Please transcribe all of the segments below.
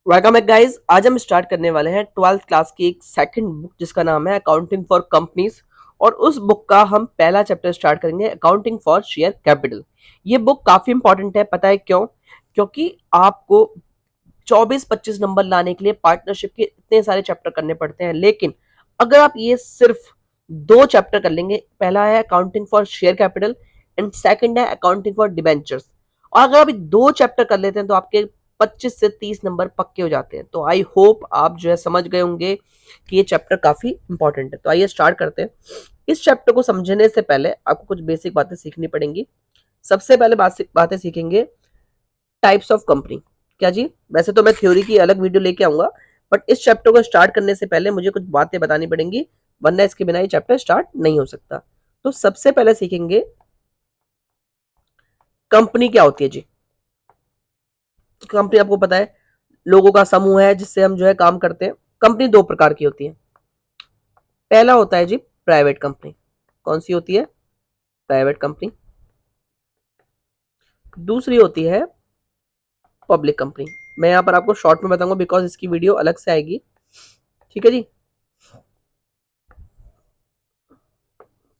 Welcome back guys. आज हम start करने वाले हैं 12th क्लास की एक सेकंड बुक जिसका नाम है अकाउंटिंग फॉर कंपनीज। और उस बुक का हम पहला चैप्टर स्टार्ट करेंगे, अकाउंटिंग फॉर शेयर कैपिटल। ये बुक काफी इंपॉर्टेंट है, पता है क्यों? क्योंकि आपको 24-25 नंबर लाने के लिए पार्टनरशिप के इतने सारे चैप्टर करने पड़ते हैं, लेकिन अगर आप ये सिर्फ दो चैप्टर कर लेंगे, पहला है accounting for share capital and second है अकाउंटिंग फॉर डिबेंचर्स, और अगर आप ये दो चैप्टर कर लेते हैं तो आपके 25 से 30 नंबर पक्के हो जाते हैं। तो आई होप आप जो है समझ गए होंगे कि ये चैप्टर काफी इंपॉर्टेंट है। तो आइए स्टार्ट करते हैं। इस चैप्टर को समझने से पहले आपको कुछ बेसिक बातें सीखनी पड़ेंगी। सबसे पहले बातें सीखेंगे टाइप्स ऑफ कंपनी। क्या जी? वैसे तो मैं थ्योरी की अलग वीडियो लेके आऊंगा, बट इस चैप्टर को स्टार्ट करने से पहले मुझे कुछ बातें बतानी पड़ेंगी, वरना इसके बिना ये चैप्टर स्टार्ट नहीं हो सकता। तो सबसे पहले सीखेंगे कंपनी क्या होती है जी। कंपनी आपको पता है लोगों का समूह है जिससे हम जो है काम करते हैं। कंपनी दो प्रकार की होती है। पहला होता है जी प्राइवेट कंपनी। कौन सी होती है? Private company. दूसरी होती है पब्लिक कंपनी। मैं यहाँ पर आपको शॉर्ट में बताऊंगा बिकॉज इसकी वीडियो अलग से आएगी। ठीक है जी,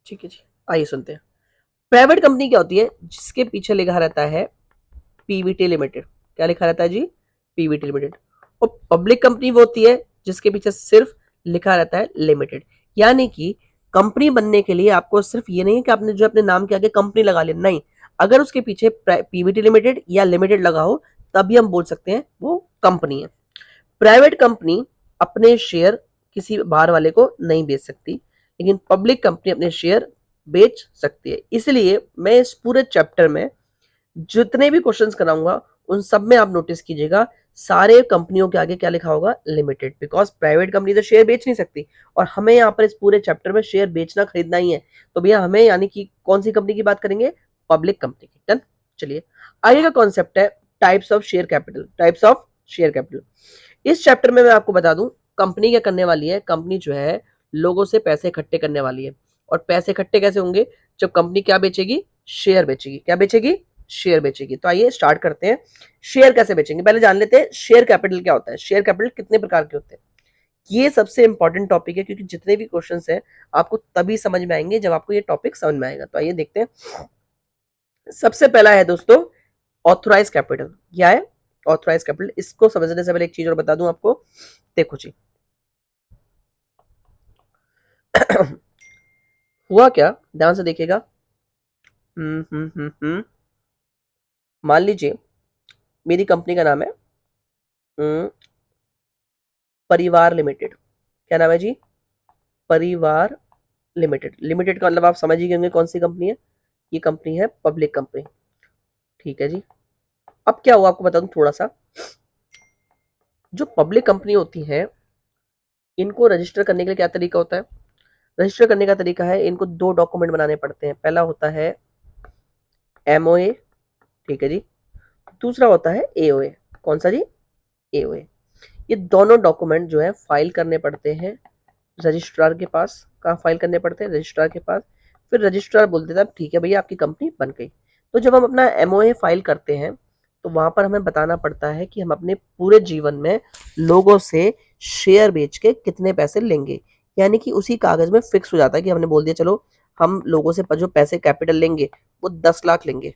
ठीक है जी। आइए सुनते हैं। प्राइवेट कंपनी क्या होती है? जिसके पीछे लिखा रहता है पीवीटी लिमिटेड। क्या लिखा रहता है जी? PVT limited. और पब्लिक कंपनी वो होती है जिसके पीछे सिर्फ लिखा रहता है लिमिटेड। यानी कि कंपनी बनने के लिए आपको सिर्फ ये नहीं है कि आपने जो अपने नाम के आगे कंपनी लगा ली, नहीं, अगर उसके पीछे पीवीटी लिमिटेड या लिमिटेड लगा हो तभी हम बोल सकते हैं वो कंपनी है। प्राइवेट कंपनी अपने शेयर किसी बाहर वाले को नहीं बेच सकती, लेकिन पब्लिक कंपनी अपने शेयर बेच सकती है। इसलिए मैं इस पूरे चैप्टर में जितने भी क्वेश्चंस कराऊंगा उन सब में आप नोटिस कीजिएगा, सारे कंपनियों के आगे क्या लिखा होगा? लिमिटेड। बिकॉज प्राइवेट कंपनी तो शेयर बेच नहीं सकती, और हमें यहाँ पर इस पूरे चैप्टर में शेयर बेचना खरीदना ही है। तो भैया हमें यानी कि कौन सी कंपनी की बात करेंगे? पब्लिक कंपनी की। डन। चलिए, आगे का कॉन्सेप्ट है types of share capital. Types of share capital इस चैप्टर में मैं आपको बता दूं, कंपनी क्या करने वाली है। कंपनी जो है लोगों से पैसे इकट्ठे करने वाली है। और पैसे इकट्ठे कैसे होंगे? जब कंपनी क्या बेचेगी? शेयर बेचेगी। क्या बेचेगी? शेयर बेचेगी। तो आइए स्टार्ट करते हैं। शेयर कैसे बेचेंगे पहले जान लेते हैं। शेयर कैपिटल क्या होता है? शेयर कैपिटल कितने प्रकार के होते हैं? ये सबसे इंपॉर्टेंट टॉपिक है, क्योंकि जितने भी क्वेश्चन है आपको तभी समझ में आएंगे जब आपको ये टॉपिक समझ में आएगा। तो आइए देखते हैं। सबसे पहला है दोस्तों ऑथोराइज कैपिटल। क्या है ऑथोराइज कैपिटल? इसको समझने से पहले एक चीज और बता दूं आपको। देखो जी, हुआ क्या, ध्यान से देखिएगा। मान लीजिए मेरी कंपनी का नाम है हम्म, परिवार लिमिटेड। क्या नाम है जी? परिवार लिमिटेड। लिमिटेड का मतलब आप समझ ही गए होंगे कौन सी कंपनी है। ये कंपनी है पब्लिक कंपनी। ठीक है जी। अब क्या हुआ आपको बता दूं थोड़ा सा। जो पब्लिक कंपनी होती है इनको रजिस्टर करने के लिए क्या तरीका होता है? रजिस्टर करने का तरीका है, इनको दो डॉक्यूमेंट बनाने पड़ते हैं। पहला होता है एमओए। ठीक है जी। दूसरा होता है एओए। कौन सा जी? एओए। ये दोनों डॉक्यूमेंट जो है फाइल करने पड़ते हैं रजिस्ट्रार के पास। कहाँ फाइल करने पड़ते हैं? रजिस्ट्रार के पास। फिर रजिस्ट्रार बोल देता है ठीक है भैया आपकी कंपनी बन गई। तो जब हम अपना एमओए फाइल करते हैं तो वहां पर हमें बताना पड़ता है कि हम अपने पूरे जीवन में लोगों से शेयर बेच के कितने पैसे लेंगे। यानी कि उसी कागज में फिक्स हो जाता है कि हमने बोल दिया चलो हम लोगों से जो पैसे कैपिटल लेंगे वो 10 लाख लेंगे।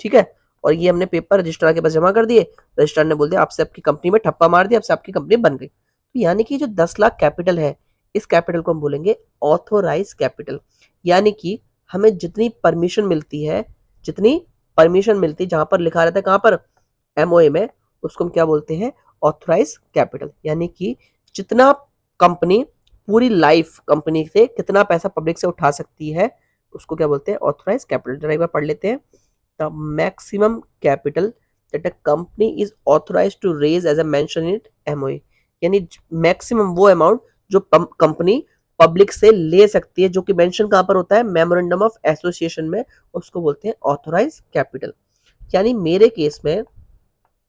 ठीक है। और ये हमने पेपर रजिस्ट्रार के पास जमा कर दिए। रजिस्ट्रार ने बोल दिया आपसे आपकी कंपनी में ठप्पा मार दिया, आपसे आपकी कंपनी बन गई। तो यानी कि जो 10 लाख कैपिटल है, इस कैपिटल को हम बोलेंगे ऑथोराइज कैपिटल। यानी कि हमें जितनी परमिशन मिलती है, जितनी परमिशन मिलती है जहां पर लिखा रहता है कहां पर? एमओए में, उसको हम क्या बोलते हैं? Authorise capital. यानी कि जितना कंपनी पूरी लाइफ कंपनी से कितना पैसा पब्लिक से उठा सकती है उसको क्या बोलते हैं? Authorise capital. जरा एक बार पढ़ लेते हैं। the maximum capital that a company is authorized to raise as a mention in it MOA। यानी मैक्सिमम वो अमाउंट जो कंपनी पब्लिक से ले सकती है, जो कि मेंशन कहां पर होता है? मेमोरेंडम ऑफ एसोसिएशन में। उसको बोलते हैं ऑथोराइज कैपिटल। यानी मेरे केस में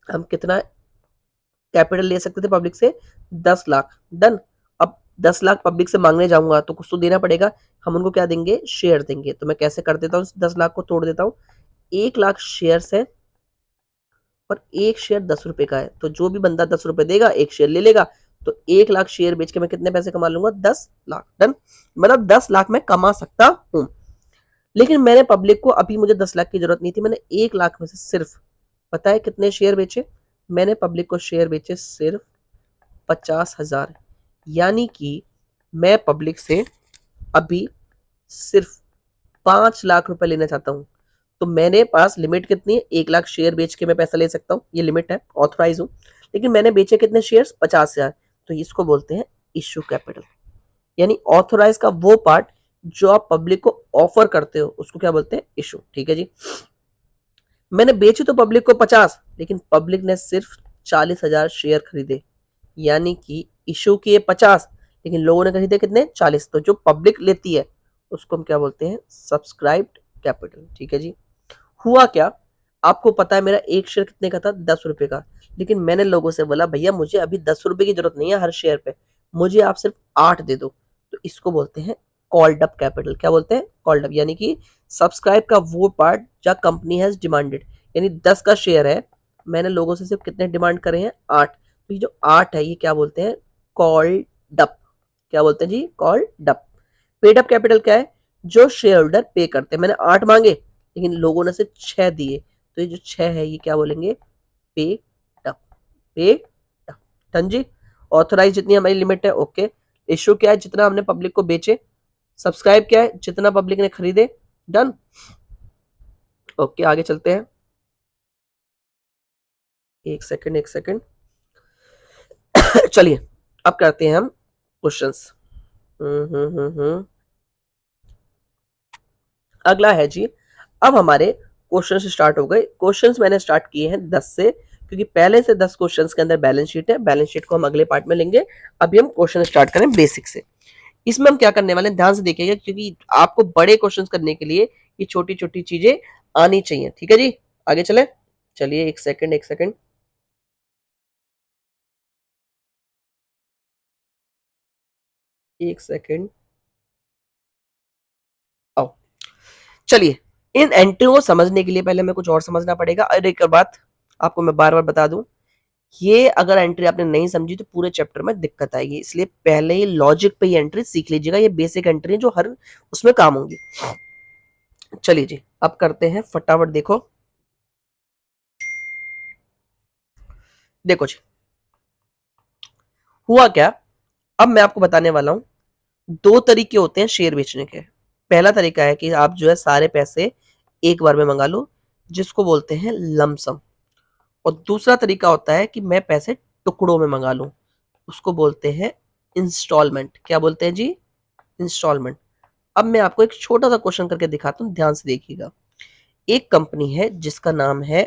हम कितना कैपिटल ले सकते थे पब्लिक से? 10 लाख। डन। अब 10 लाख पब्लिक से मांगने जाऊंगा तो कुछ तो देना पड़ेगा। हम उनको क्या देंगे? शेयर देंगे। तो मैं कैसे कर देता हूँ? 10 लाख को तोड़ देता हूँ। 1 लाख शेयर है और एक शेयर 10 रुपए का है, तो जो भी बंदा 10 रुपए देगा एक शेयर ले लेगा, तो 1 लाख शेयर बेच के मैं कितने पैसे कमा लूंगा? 10 लाख। डन। मतलब 10 लाख मैं कमा सकता हूं। लेकिन मैंने पब्लिक को, अभी मुझे 10 लाख की जरूरत नहीं थी, मैंने 1 लाख में से सिर्फ, पता है कितने शेयर बेचे? मैंने पब्लिक को शेयर बेचे सिर्फ 50,000। यानी कि मैं पब्लिक से अभी सिर्फ 5 लाख रुपए लेना चाहता हूं। तो मैंने पास लिमिट कितनी है? 1 लाख शेयर बेच के मैं पैसा ले सकता हूँ, ये लिमिट है, ऑथराइज हूँ। लेकिन मैंने बेचे कितने शेयर? 50,000। तो इसको बोलते हैं इश्यू कैपिटल। यानी ऑथोराइज का वो पार्ट जो आप पब्लिक को ऑफर करते हो उसको क्या बोलते हैं? इशू। ठीक है जी। मैंने बेची तो पब्लिक को 50, लेकिन पब्लिक ने सिर्फ 40,000 शेयर खरीदे। यानी कि इशू किए 50, लेकिन लोगों ने खरीदे कितने? 40। तो जो पब्लिक लेती है उसको हम क्या बोलते हैं? Subscribed capital. ठीक है जी। हुआ क्या, आपको पता है मेरा एक शेयर कितने का था? 10 रुपए का। लेकिन मैंने लोगों से बोला भैया मुझे अभी 10 रुपए की जरूरत नहीं है हर शेयर पे, मुझे आप सिर्फ 8 दे दो। तो इसको बोलते हैं कॉल्ड अप कैपिटल। क्या बोलते हैं? Called up. यानी कि सब्सक्राइब का वो पार्ट जहाँ कंपनी हैज डिमांडेड। यानी 10 का शेयर है, मैंने लोगों से सिर्फ कितने डिमांड करे हैं? 8। तो ये जो 8 है ये क्या बोलते हैं? Called up. क्या बोलते हैं जी? Called up. Paid up capital क्या है? जो शेयर होल्डर पे करते हैं। मैंने 8 मांगे लेकिन लोगों ने सिर्फ 6 दिए, तो ये जो 6 है ये क्या बोलेंगे? पे अप। पे अप। डन जी। ऑथोराइज जितनी हमारी लिमिट है, ओके। इश्यू क्या है? जितना हमने पब्लिक को बेचे। सब्सक्राइब क्या है? जितना पब्लिक ने खरीदे। डन। ओके, आगे चलते हैं। एक सेकंड, एक सेकंड। चलिए अब करते हैं हम क्वेश्चंस। अगला है जी, अब हमारे क्वेश्चन स्टार्ट हो गए। क्वेश्चंस मैंने स्टार्ट किए हैं 10 से, क्योंकि पहले से 10 क्वेश्चंस के अंदर बैलेंस शीट है। बैलेंस शीट को हम अगले पार्ट में लेंगे। अभी हम क्वेश्चन स्टार्ट करें बेसिक से। इसमें हम क्या करने वाले हैं ध्यान से देखिएगा, क्योंकि आपको बड़े क्वेश्चंस करने के लिए ये छोटी छोटी चीजें आनी चाहिए। ठीक है जी, आगे चले। चलिए एक सेकंड, एक सेकंड, एक सेकंड। आओ, चलिए। इन एंट्रियों को समझने के लिए पहले हमें कुछ और समझना पड़ेगा। और एक बात आपको मैं बार बार बता दूं, ये अगर एंट्री आपने नहीं समझी तो पूरे चैप्टर में दिक्कत आएगी। इसलिए पहले ही लॉजिक पे ये एंट्री सीख लीजिएगा। ये बेसिक एंट्री है जो हर उसमें काम होंगी। चलिए जी, अब करते हैं फटाफट। देखो देखो जी, हुआ क्या, अब मैं आपको बताने वाला हूं। दो तरीके होते हैं शेयर बेचने के। पहला तरीका है कि आप जो है सारे पैसे एक बार में मंगा लो, जिसको बोलते हैं लमसम। और दूसरा तरीका होता है कि मैं पैसे टुकड़ों में मंगा लूं, उसको बोलते हैं इंस्टॉलमेंट। क्या बोलते हैं जी? इंस्टॉलमेंट। अब मैं आपको एक छोटा सा क्वेश्चन करके दिखाता हूं, ध्यान से देखिएगा। एक कंपनी है जिसका नाम है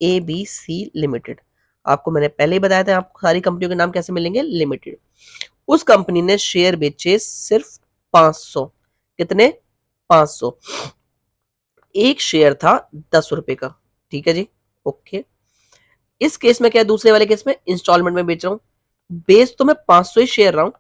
ABC लिमिटेड। आपको मैंने पहले ही बताया था आपको सारी कंपनियों के नाम कैसे मिलेंगे? लिमिटेड। उस कंपनी ने शेयर बेचे सिर्फ 500। कितने? 500। एक शेयर था 10 रुपए का। ठीक है जी, ओके। इस केस में क्या है? दूसरे वाले केस में इंस्टॉलमेंट में बेच रहा हूं। बेच तो मैं 500 ही शेयर रहा हूं,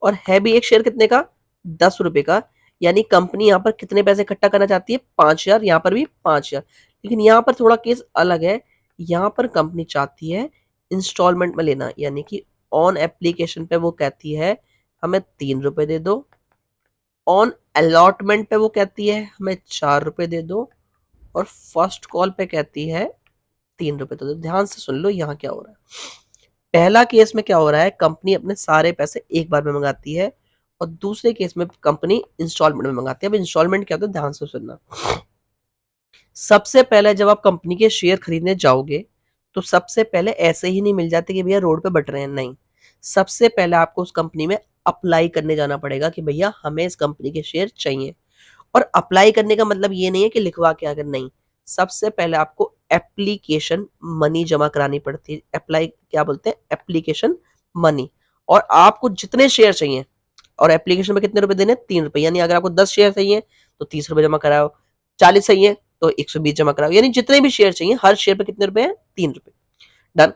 और है भी एक शेयर कितने का? 10 रुपए का। यानी कंपनी यहां पर कितने पैसे इकट्ठा करना चाहती है? 5,000। यहां पर भी 5,000। लेकिन यहां पर थोड़ा केस अलग है। यहां पर कंपनी चाहती है इंस्टॉलमेंट में लेना, यानी कि ऑन एप्लीकेशन पे वो कहती है हमें 3 रुपए दे दो, ऑन अलॉटमेंट पे वो कहती है हमें 4 रुपए दे दो, और फर्स्ट कॉल पे कहती है 3 रुपए दे दो। ध्यान से सुन लो यहाँ क्या हो रहा है। पहला केस में क्या हो रहा है? कंपनी अपने सारे पैसे एक बार में मंगाती है, और दूसरे केस में कंपनी इंस्टॉलमेंट में मंगाती है। अब इंस्टॉलमेंट क्या होता है, ध्यान से सुनना। सबसे पहले जब आप कंपनी के शेयर खरीदने जाओगे, तो सबसे पहले ऐसे ही नहीं मिल जाते कि भैया रोड पे बट रहे हैं, नहीं। सबसे पहले आपको उस कंपनी में अप्लाई करने जाना पड़ेगा कि भैया हमें इस कंपनी के शेयर चाहिए। और अप्लाई करने का मतलब ये नहीं है कि लिखवा के अगर, नहीं। सबसे पहले आपको एप्लीकेशन मनी जमा करानी पड़ती है। अप्लाई क्या बोलते हैं? Application money. और आपको जितने शेयर चाहिए, और एप्लीकेशन में कितने रुपए देने? 3 रुपए। यानी अगर आपको 10 शेयर चाहिए तो 30 रुपए जमा कराओ, 40 चाहिए तो 120 जमा कराओ। यानी जितने भी शेयर चाहिए हर शेयर पे कितने रुपए हैं? 3 रुपए। डन।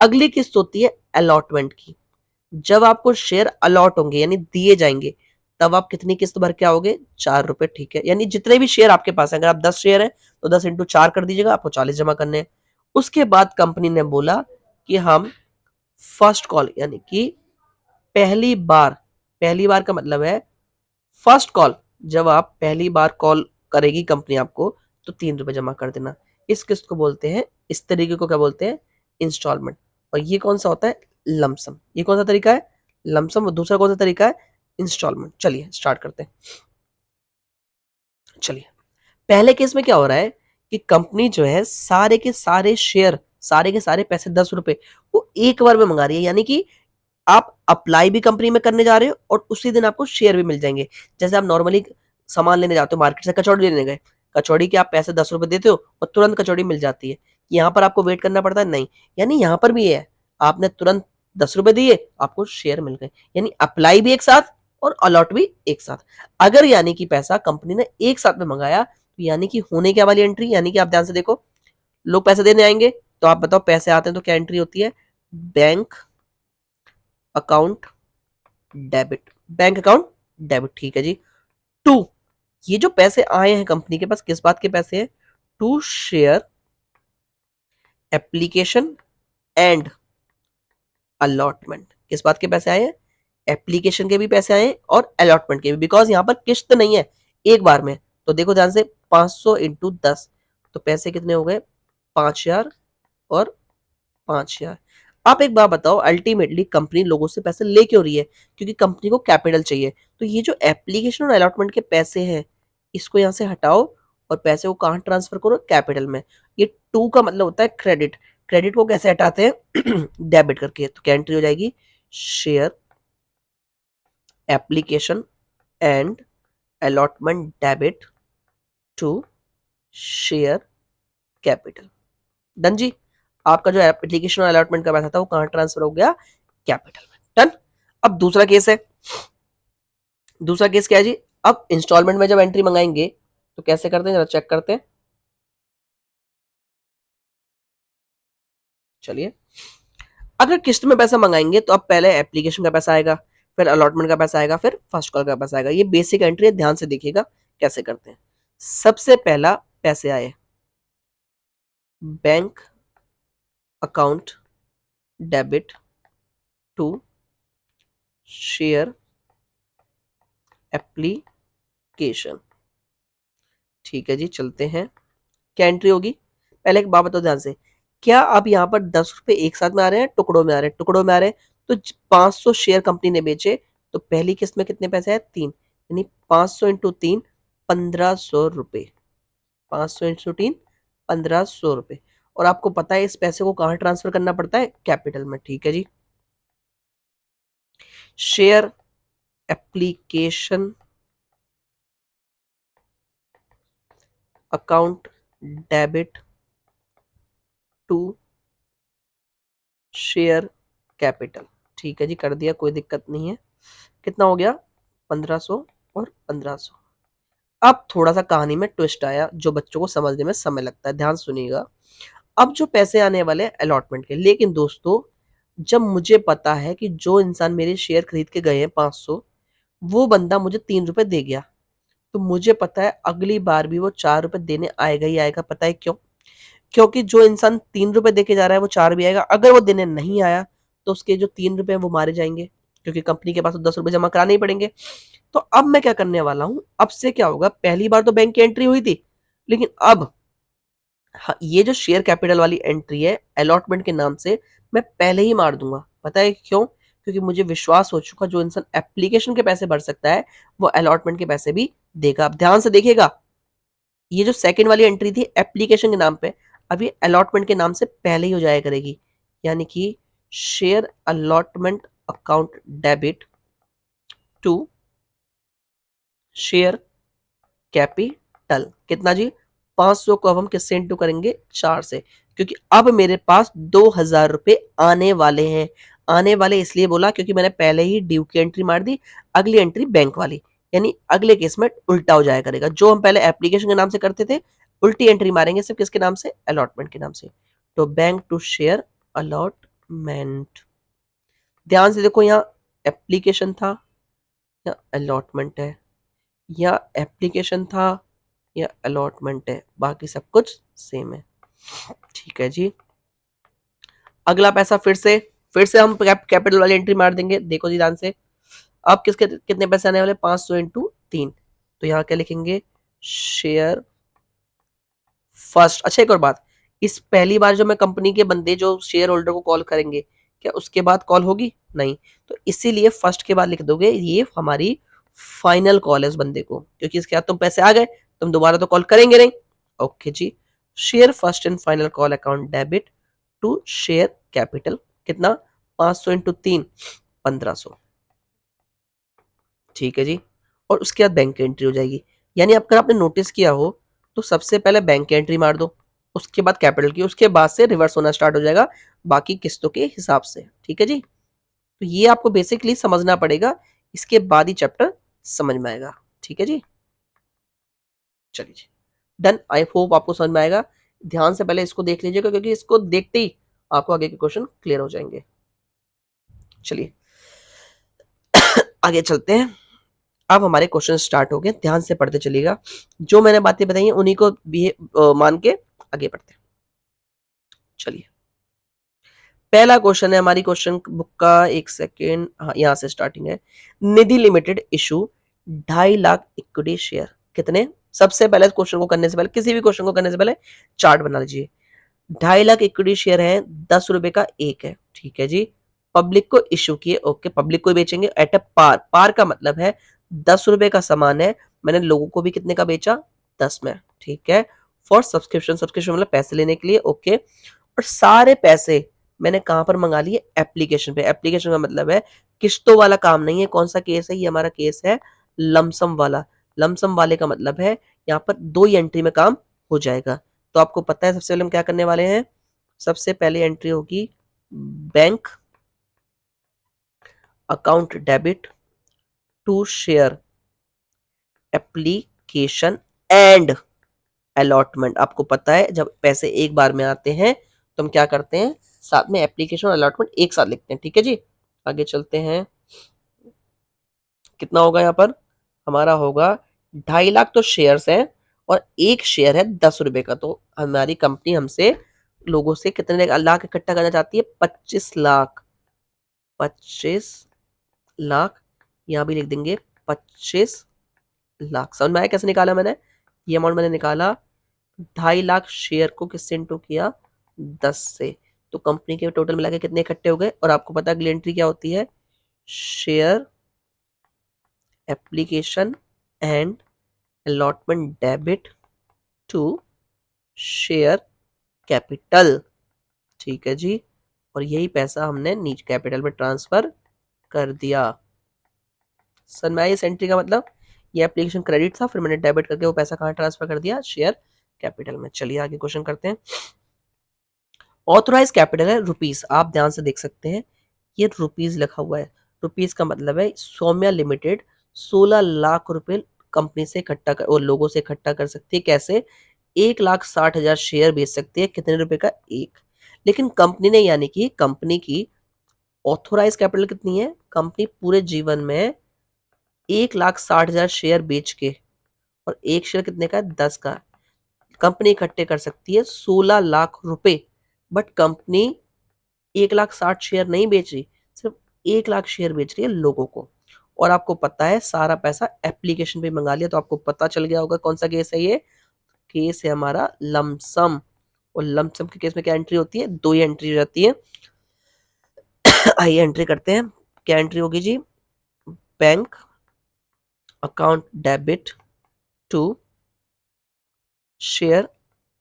अगली किस्त होती है अलॉटमेंट की। जब आपको शेयर अलॉट होंगे यानी दिए जाएंगे, तब आप कितनी किस्त भर के आओगे? 4 रुपए। ठीक है, यानी जितने भी शेयर आपके पास है, अगर आप 10 शेयर है तो 10 इंटू 4 कर दीजिएगा, आपको 40 जमा करने हैं। उसके बाद कंपनी ने बोला कि हम फर्स्ट कॉल यानी कि पहली बार का मतलब है फर्स्ट कॉल, जब आप पहली बार कॉल करेगी कंपनी आपको तो 3 रुपए जमा कर देना। इस किस्त को बोलते हैं, इस तरीके को क्या बोलते हैं, इंस्टॉलमेंट। और ये कौन सा होता है, लमसम। ये कौन सा तरीका है, लमसम। और दूसरा कौन सा तरीका है, इंस्टॉलमेंट। चलिए स्टार्ट करते हैं। चलिए पहले केस में क्या हो रहा है कि कंपनी जो है सारे के सारे शेयर, सारे के सारे पैसे 10 रुपए वो एक बार में मंगा रही है, यानी कि आप अप्लाई भी कंपनी में करने जा रहे हो और उसी दिन आपको शेयर भी मिल जाएंगे। जैसे आप नॉर्मली सामान लेने जाते हो मार्केट से, कचौड़ी लेने गए, कचौड़ी के आप पैसे 10 रुपए देते हो और तुरंत कचौड़ी मिल जाती है। यहाँ पर आपको वेट करना पड़ता है, नहीं। यानी यहाँ पर भी ये है, आपने तुरंत 10 रुपए दिए, आपको शेयर मिल गए। यानी अप्लाई भी एक साथ और अलॉट भी एक साथ। अगर यानी कि पैसा कंपनी ने एक साथ में मंगाया तो यानी कि होने क्या वाली एंट्री, यानी कि आप ध्यान से देखो, लोग पैसे देने आएंगे तो आप बताओ पैसे आते हैं तो क्या एंट्री होती है, bank account debit, bank account debit. ठीक है जी। टू, ये जो पैसे आए हैं कंपनी के पास, किस बात के पैसे हैं, to share application and allotment. किस बात के पैसे आए हैं, एप्लीकेशन के भी पैसे आए हैं और अलॉटमेंट के भी, बिकॉज यहां पर किस्त नहीं है एक बार में। तो देखो ध्यान से, 500 इंटू 10, तो पैसे कितने हो गए, 5,000 और 5,000। आप एक बात बताओ, अल्टीमेटली कंपनी लोगों से पैसे ले क्यों रही है, क्योंकि कंपनी को कैपिटल चाहिए। तो ये जो एप्लीकेशन और अलॉटमेंट के पैसे हैं, इसको यहां से हटाओ और पैसे को कहां ट्रांसफर करो, कैपिटल में। ये टू का मतलब होता है क्रेडिट। क्रेडिट को कैसे हटाते हैं, डेबिट करके। तो क्या एंट्री हो जाएगी, share application and allotment debit to share capital. Done जी। आपका जो एप्लीकेशन और अलॉटमेंट का पैसा था वो कहां ट्रांसफर हो गया, कैपिटल में। डन। अब दूसरा केस है, दूसरा केस क्या है जी, अब इंस्टॉलमेंट में जब एंट्री मंगाएंगे तो कैसे करते हैं, जरा चेक करते हैं। चलिए, अगर किस्त में पैसा मंगाएंगे तो अब पहले एप्लीकेशन का पैसा आएगा, फिर अलॉटमेंट का पैसा आएगा, फिर फर्स्ट कॉल का पैसा आएगा। ये बेसिक एंट्री है, ध्यान से देखिएगा कैसे करते हैं। सबसे पहला पैसे आए bank account debit to share application. ठीक है जी, चलते हैं। क्या एंट्री होगी, पहले एक बात बताओ ध्यान से, क्या अब यहाँ पर 10 रुपए एक साथ में आ रहे हैं, टुकड़ों में आ रहे हैं, टुकड़ों में आ रहे हैं। तो 500 शेयर कंपनी ने बेचे, तो पहली किस्त में कितने पैसे आए, 3। यानी 500 इंटू 3, 1,500 रुपए। 500 इंटू 3, 1,500 रुपए। और आपको पता है इस पैसे को कहाँ ट्रांसफर करना पड़ता है, कैपिटल में। ठीक है जी। Share application account debit to share capital. ठीक है जी, कर दिया, कोई दिक्कत नहीं है। कितना हो गया, 1,500 और 1,500। अब थोड़ा सा कहानी में ट्विस्ट आया जो बच्चों को समझने में समय लगता है, ध्यान सुनिएगा। अब जो पैसे आने वाले अलॉटमेंट के, लेकिन दोस्तों जब मुझे पता है कि जो इंसान मेरे शेयर खरीद के गए हैं 500, वो बंदा मुझे 3 रुपए दे गया, तो मुझे पता है अगली बार भी वो 4 रुपए देने आएगा ही आएगा। पता है क्यों, क्योंकि जो इंसान 3 रुपए देके जा रहा है वो 4 भी आएगा। अगर वो देने नहीं आया तो उसके जो 3 रुपए हैं वो मारे जाएंगे, क्योंकि कंपनी के पास तो 10 रुपए जमा कराने ही पड़ेंगे। तो अब मैं क्या करने वाला हूं, अब से क्या होगा, पहली बार तो बैंक की एंट्री हुई थी, लेकिन अब हाँ, ये जो शेयर कैपिटल वाली एंट्री है अलॉटमेंट के नाम से, मैं पहले ही मार दूंगा। पता है क्यों, क्योंकि मुझे विश्वास हो चुका जो इंसान एप्लीकेशन के पैसे भर सकता है वो अलॉटमेंट के पैसे भी देगा। अब ध्यान से देखिएगा, ये जो सेकंड वाली एंट्री थी एप्लीकेशन के नाम पे, अब ये अलॉटमेंट के नाम से पहले ही हो जाया करेगी। यानी कि share allotment account debit to share capital. कितना जी, 500 को अब हम किससे इंटू करेंगे, 4 से, क्योंकि अब मेरे पास 2,000 रुपए आने वाले हैं। आने वाले इसलिए बोला क्योंकि मैंने पहले ही ड्यू की एंट्री मार दी, अगली एंट्री बैंक वाली। यानी अगले केस में उल्टा हो जाया करेगा, जो हम पहले एप्लीकेशन के नाम से करते थे उल्टी एंट्री मारेंगे सिर्फ किसके नाम से, अलॉटमेंट के नाम से। तो बैंक टू शेयर अलॉटमेंट। ध्यान से देखो, यहाँ एप्लीकेशन था या अलॉटमेंट है, या एप्लीकेशन था या अलॉटमेंट है, बाकी सब कुछ सेम है। ठीक है जी। अगला पैसा फिर से हम कैपिटल वाली एंट्री मार देंगे। देखो जी ध्यान से, अब किसके कितने पैसे आने वाले, 500 इंटू 3, तो यहाँ क्या लिखेंगे, शेयर फर्स्ट। अच्छा एक और बात, इस पहली बार जो मैं कंपनी के बंदे जो शेयर होल्डर को कॉल करेंगे, क्या उसके बाद कॉल होगी, नहीं, तो इसीलिए फर्स्ट के बाद लिख दोगे ये हमारी फाइनल कॉल है उस बंदे को, क्योंकि इसके बाद तुम पैसे आ गए, तुम दोबारा तो कॉल करेंगे नहीं। ओके जी, share first and final call account debit to share capital, कितना, 500 इंटू 3, 1500। ठीक है जी, और उसके बाद बैंक की एंट्री हो जाएगी। यानी अगर आपने नोटिस किया हो तो सबसे पहले बैंक की एंट्री मार दो, उसके बाद कैपिटल की, उसके बाद से रिवर्स होना स्टार्ट हो जाएगा बाकी किस्तों के हिसाब से। ठीक है जी, तो ये आपको बेसिकली समझना पड़ेगा, इसके बाद ही चैप्टर समझ में आएगा। ठीक है जी, चलिए जी, डन। आई होप आपको समझ में आएगा। ध्यान से पहले इसको देख लीजिएगा, क्योंकि इसको देखते ही आपको आगे के क्वेश्चन क्लियर हो जाएंगे। चलिए आगे चलते हैं। अब हमारे क्वेश्चन स्टार्ट हो गए, ध्यान से पढ़ते चलिएगा, जो मैंने बातें बताई हैं उन्हीं को भी मान के आगे बढ़ते हैं। चलिए पहला क्वेश्चन है हमारी क्वेश्चन बुक का, एक सेकेंड, हाँ यहाँ से स्टार्टिंग है। Nidhi limited issue 2.5 lakh equity share, कितने, सबसे पहले क्वेश्चन को करने से पहले, किसी भी क्वेश्चन को करने से पहले चार्ट बना लीजिए। 2.5 लाख इक्विटी शेयर है, 10 रुपए का एक है। ठीक है जी, पब्लिक को इशू किए, ओके, पब्लिक को बेचेंगे एट ए पार, पार का मतलब है 10 रुपए का सामान है, मैंने लोगों को भी कितने का बेचा, 10 में। ठीक है, फॉर सब्सक्रिप्शन, सब्सक्रिप्शन मतलब पैसे लेने के लिए, ओके। और सारे पैसे मैंने कहां पर मंगा लिए, एप्लीकेशन पे। एप्लीकेशन का मतलब है किस्तों वाला काम नहीं है। कौन सा केस है ये, हमारा केस है लमसम वाला। लमसम वाले का मतलब है यहाँ पर 2 ही एंट्री में काम हो जाएगा। तो आपको पता है सबसे पहले हम क्या करने वाले हैं, सबसे पहले एंट्री होगी bank account debit to share application and allotment. आपको पता है जब पैसे एक बार में आते हैं तो हम क्या करते हैं, साथ में एप्लीकेशन और अलॉटमेंट एक साथ लिखते हैं। ठीक है जी, आगे चलते हैं। कितना होगा यहाँ पर, हमारा होगा 2.5 लाख तो शेयर्स हैं, और एक शेयर है 10 रुपए का। तो हमारी कंपनी हमसे लोगों से कितने लाख इकट्ठा करना चाहती है, 25 लाख। 25 लाख, यहाँ भी लिख देंगे 25 लाख। समझ में आया कैसे निकाला मैंने, ये अमाउंट मैंने निकाला 2.5 लाख शेयर को किससे इंटू किया, 10 से। तो कंपनी के टोटल मिला के कितने इकट्ठे हो गए, और आपको पता है अगली एंट्री क्या होती है, share application and allotment debit to share capital. ठीक है जी, और यही पैसा हमने नीचे कैपिटल में ट्रांसफर कर दिया। सर मैं इस एंट्री का मतलब, ये एप्लीकेशन क्रेडिट था, फिर मैंने डेबिट करके वो पैसा कहाँ ट्रांसफर कर दिया, शेयर कैपिटल में। चलिए आगे क्वेश्चन करते हैं। ऑथोराइज कैपिटल है रुपीस, आप ध्यान से देख सकते हैं ये रुपीस लिखा हुआ है। रुपीस का मतलब है सौम्या लिमिटेड 16 लाख रुपए कंपनी से इकट्ठा कर और लोगों से इकट्ठा कर सकती है। कैसे, 1,60,000 शेयर बेच सकती है, कितने रुपए का, एक। लेकिन कंपनी ने, यानी कि कंपनी की ऑथोराइज कैपिटल कितनी है, कंपनी पूरे जीवन में 1,60,000 शेयर बेच के, और एक शेयर कितने का है, 10 का, कंपनी इकट्ठे कर सकती है 16 लाख रुपए। बट कंपनी 1,60,000 शेयर नहीं बेच रही, सिर्फ 1 लाख शेयर बेच रही है लोगों को। और आपको पता है सारा पैसा एप्लीकेशन पे मंगा लिया, तो आपको पता चल गया होगा कौन सा केस है ये, केस है हमारा लमसम। और लमसम के केस में क्या एंट्री होती है, 2 ही एंट्री हो जाती है। आइए एंट्री करते हैं, क्या एंट्री होगी जी, bank account debit to share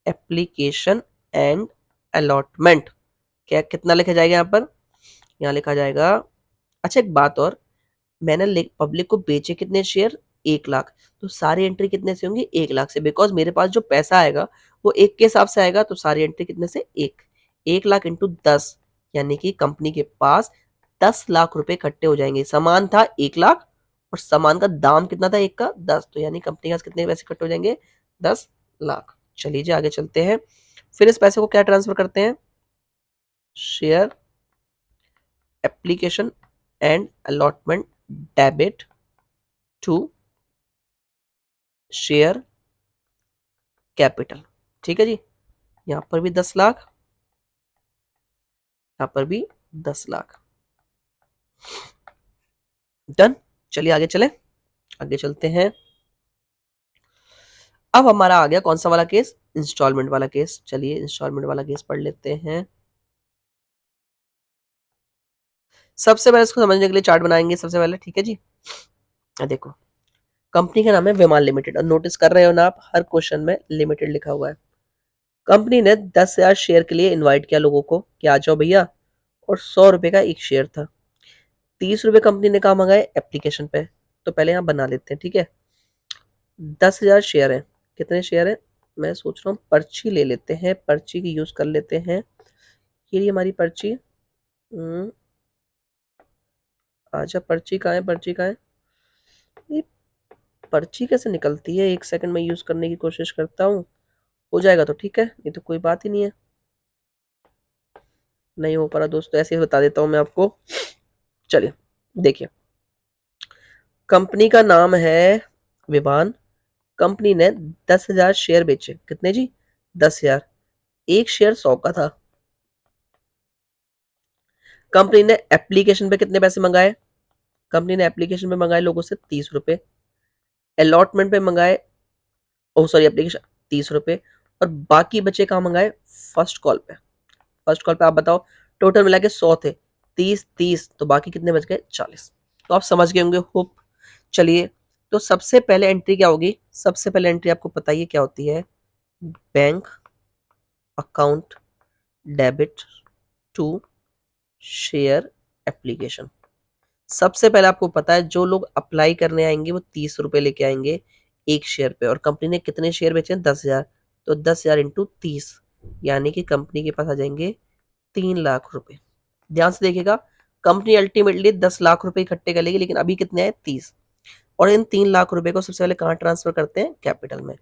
application and allotment. क्या कितना लिखा जाएगा यहाँ पर, यहाँ लिखा जाएगा, अच्छा एक बात और, मैंने पब्लिक को बेचे कितने शेयर, 1 लाख, तो सारी एंट्री कितने से होंगी, 1 लाख से, बिकॉज मेरे पास जो पैसा आएगा वो एक के हिसाब से आएगा, तो सारी एंट्री कितने से, 1 लाख इंटू 10, यानी कि कंपनी के पास 10 लाख रुपए इकट्ठे हो जाएंगे। सामान था 1 लाख, और सामान का दाम कितना था, एक का 10, तो यानी कंपनी के पास कितने पैसे इकट्ठे हो जाएंगे, 10 लाख। चलिए जी आगे चलते हैं। फिर इस पैसे को क्या ट्रांसफर करते हैं, share application and allotment debit to share capital. ठीक है जी, यहां पर भी 10 लाख, यहां पर भी 10 लाख। डन। चलिए आगे चले, आगे चलते हैं। अब हमारा आ गया कौन सा वाला केस, इंस्टॉलमेंट वाला केस। चलिए इंस्टॉलमेंट वाला केस पढ़ लेते हैं। सबसे पहले इसको समझने के लिए चार्ट बनाएंगे सबसे पहले, ठीक है जी। देखो कंपनी का नाम है विमान लिमिटेड, और नोटिस कर रहे हो ना आप, हर क्वेश्चन में लिमिटेड लिखा हुआ है। कंपनी ने 10,000 शेयर के लिए इनवाइट किया लोगों को कि आ जाओ भैया, और 100 रुपए का एक शेयर था। 30 रुपए कंपनी ने कहा मंगाए एप्लीकेशन पे, तो पहले यहाँ बना लेते हैं, ठीक है। 10,000 शेयर है, कितने शेयर है, मैं सोच रहा हूँ पर्ची ले लेते हैं, पर्ची की यूज कर लेते हैं। ये रही हमारी पर्ची। अच्छा पर्ची कहाँ है, पर्ची कहाँ है, ये पर्ची कैसे निकलती है, एक सेकंड में यूज करने की कोशिश करता हूँ, हो जाएगा तो ठीक है, ये तो कोई बात ही नहीं है। नहीं हो पा रहा दोस्तों, ऐसे ही बता देता हूँ मैं आपको। चलिए देखिए, कंपनी का नाम है विमान। कंपनी ने 10,000 शेयर बेचे, कितने जी, 10,000। एक शेयर 100 का था। कंपनी ने एप्लीकेशन पे कितने पैसे मंगाए, कंपनी ने एप्लीकेशन पे मंगाए लोगों से 30 रुपए, अलॉटमेंट पे मंगाए, ओ सॉरी एप्लीकेशन 30 रुपए, और बाकी बचे कहाँ मंगाए, फर्स्ट कॉल पे। फर्स्ट कॉल पे आप बताओ, टोटल मिला के 100 थे, 30 30, तो बाकी कितने बच गए, 40। तो आप समझ गए होंगे होप। चलिए, तो सबसे पहले एंट्री क्या होगी, सबसे पहले एंट्री आपको पता ही है क्या होती है, bank account debit to share application. सबसे पहले आपको पता है जो लोग अप्लाई करने आएंगे वो 30 रुपए लेके आएंगे एक शेयर पे, और कंपनी ने कितने शेयर बेचे हैं, 10,000, तो 10,000 इंटू 30, यानी कि कंपनी के पास आ जाएंगे 3 लाख रुपए। ध्यान से देखिएगा, कंपनी अल्टीमेटली 10 लाख रुपए इकट्ठे कर लेगी, लेकिन अभी कितने हैं, 30। और इन 3 लाख रुपए को सबसे पहले कहाँ ट्रांसफर करते हैं, कैपिटल में।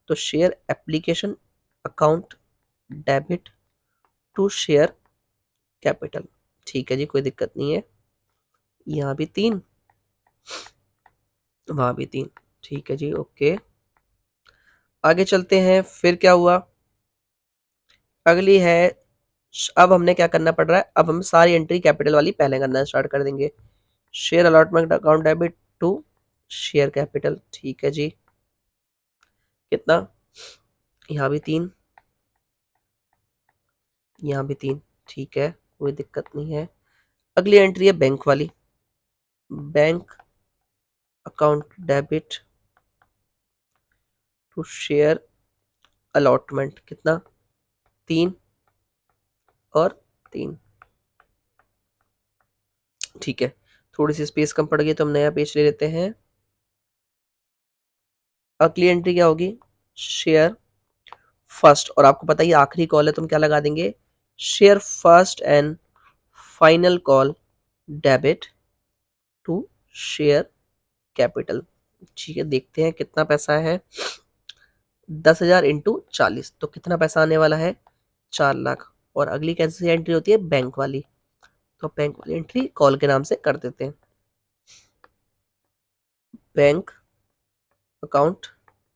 तो share application account debit to share capital, ठीक है जी, कोई दिक्कत नहीं है। यहाँ भी 3, वहां भी 3, ठीक है जी, ओके। आगे चलते हैं, फिर क्या हुआ, अगली है, अब हमने क्या करना पड़ रहा है, अब हम सारी एंट्री कैपिटल वाली पहले करना स्टार्ट कर देंगे। Share allotment account debit to share capital, ठीक है जी, कितना, यहाँ भी 3, यहाँ भी 3, ठीक है, कोई दिक्कत नहीं है। अगली एंट्री है बैंक वाली, bank account debit to share allotment, कितना, 3 और 3, ठीक है। थोड़ी सी स्पेस कम पड़ गई तो हम नया पेज ले लेते हैं। अगली एंट्री क्या होगी, शेयर फर्स्ट, और आपको पता ही आखिरी कॉल है तो हम क्या लगा देंगे, share first and final call debit to share capital, ठीक है। देखते हैं कितना पैसा है, 10,000 इंटू 40, तो कितना पैसा आने वाला है, 4 लाख। और अगली कैसी एंट्री होती है, बैंक वाली, तो बैंक वाली एंट्री कॉल के नाम से कर देते हैं, bank account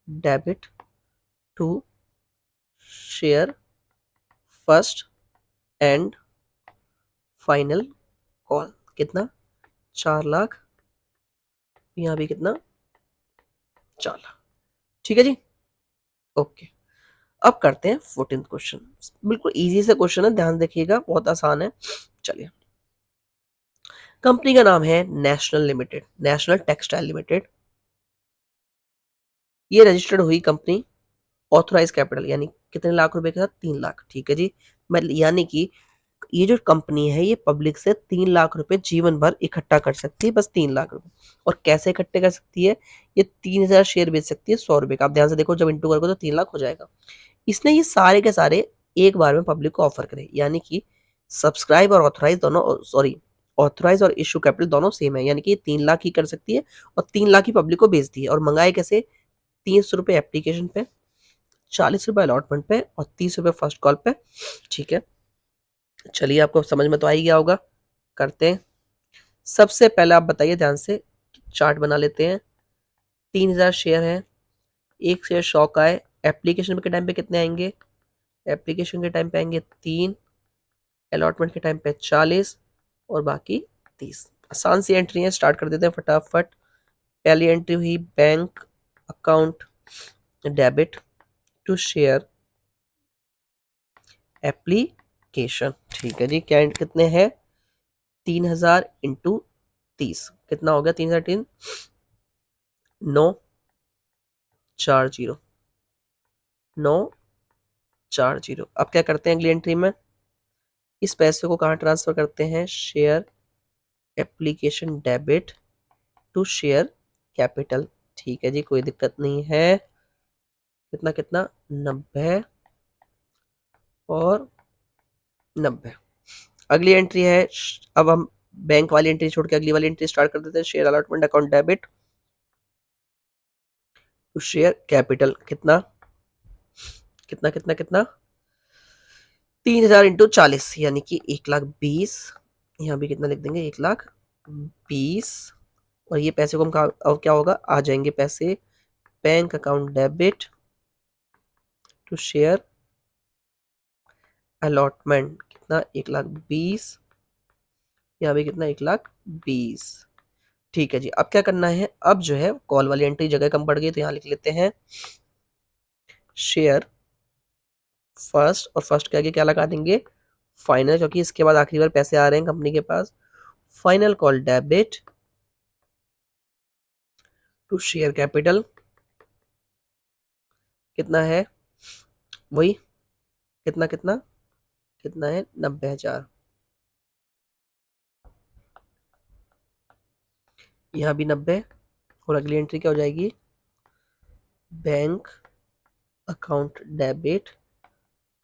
debit to share first and final call, कितना, 4 लाख, यहाँ भी कितना, 4 लाख, ठीक है जी, ओके। अब करते हैं 14th क्वेश्चन, बिल्कुल इजी से क्वेश्चन है, ध्यान देखिएगा, बहुत आसान है। चलिए, कंपनी का नाम है national limited, national textile limited. ये रजिस्टर्ड हुई कंपनी, ऑथराइज कैपिटल यानी कितने लाख रुपए के साथ, 3 लाख, ठीक है जी। मतलब यानी कि ये जो कंपनी है ये पब्लिक से 3 लाख रुपए जीवन भर इकट्ठा कर सकती है, बस 3 लाख रुपए। और कैसे इकट्ठे कर सकती है, ये 3,000 शेयर बेच सकती है 100 रुपए का। आप ध्यान से देखो, जब इंटू करोगे तो 3 लाख हो जाएगा। इसने ये सारे के सारे एक बार में पब्लिक को ऑफर करे, यानी कि सब्सक्राइब और ऑथराइज दोनों, सॉरी ऑथराइज और इशू कैपिटल दोनों सेम है, यानी कि 3 लाख ही कर सकती है, और 3 लाख ही पब्लिक को बेचती है। और मंगाए कैसे, 300 रुपए एप्लीकेशन पे, 40 रुपए अलॉटमेंट पे, और 30 रुपए फर्स्ट कॉल पे, ठीक है। चलिए आपको समझ में तो आ ही गया होगा, करते हैं। सबसे पहले आप बताइए ध्यान से, चार्ट बना लेते हैं। 3,000 शेयर है, एक शेयर 100 का है, एप्लीकेशन पे के टाइम पे कितने आएंगे, एप्लीकेशन के टाइम पे आएंगे 3, अलॉटमेंट के टाइम पे 40 और बाकी 30। आसान सी एंट्री है, स्टार्ट कर देते हैं फटाफट। पहली एंट्री हुई bank account debit to share application. ठीक है जी, क्या कितने हैं? 3000 इंटू 30 कितना हो गया? 3003 940 940। अब क्या करते हैं अगली एंट्री में? इस पैसे को कहाँ ट्रांसफर करते हैं? Share application debit to share capital. ठीक है जी, कोई दिक्कत नहीं है। कितना कितना? 90 और 90। अगली एंट्री है, अब हम बैंक वाली एंट्री छोड़ के अगली वाली एंट्री स्टार्ट कर देते हैं। Share allotment account debit to share capital. कितना कितना कितना कितना? 3000 इंटू 40 यानी कि 1,20,000। यहाँ भी कितना लिख देंगे? 1,20,000। और ये पैसे को हम अब क्या होगा? आ जाएंगे पैसे bank account debit to share allotment. कितना? 1,20,000। यहाँ भी कितना? 1,20,000। ठीक है जी, अब क्या करना है? अब जो है कॉल वाली एंट्री जगह कम पड़ गई तो यहाँ लिख लेते हैं शेयर फर्स्ट, और फर्स्ट के आगे क्या लगा देंगे? फाइनल, क्योंकि इसके बाद आखिरी बार पैसे आ रहे हैं कंपनी के पास। Final call debit to share capital. कितना है? वही कितना कितना कितना है? 90,000। यहाँ भी 90। और अगली एंट्री क्या हो जाएगी? Bank account debit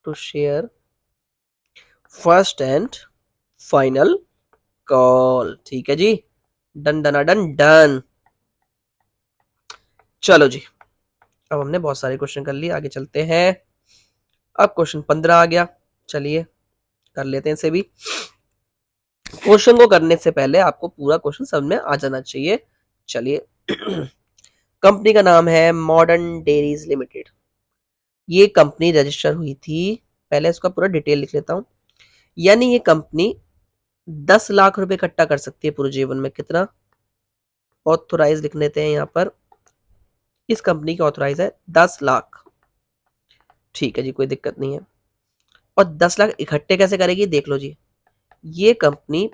to share first and final call. ठीक है जी, डन डन डन डन। चलो जी, अब हमने बहुत सारे क्वेश्चन कर लिए, आगे चलते हैं। अब क्वेश्चन 15 आ गया, चलिए कर लेते हैं इसे भी। क्वेश्चन को करने से पहले आपको पूरा क्वेश्चन समझ में आ जाना चाहिए। चलिए कंपनी का नाम है मॉडर्न डेयरीज लिमिटेड। ये कंपनी रजिस्टर हुई थी, पहले इसका पूरा डिटेल लिख लेता हूं। यानी ये कंपनी 10 लाख रुपए इकट्ठा कर सकती है पूरे जीवन में। कितना? ऑथोराइज लिख लेते हैं यहाँ पर। इस कंपनी की ऑथोराइज है 10 लाख। ठीक है जी, कोई दिक्कत नहीं है। और 10 लाख इकट्ठे कैसे करेगी? देख लो जी, ये कंपनी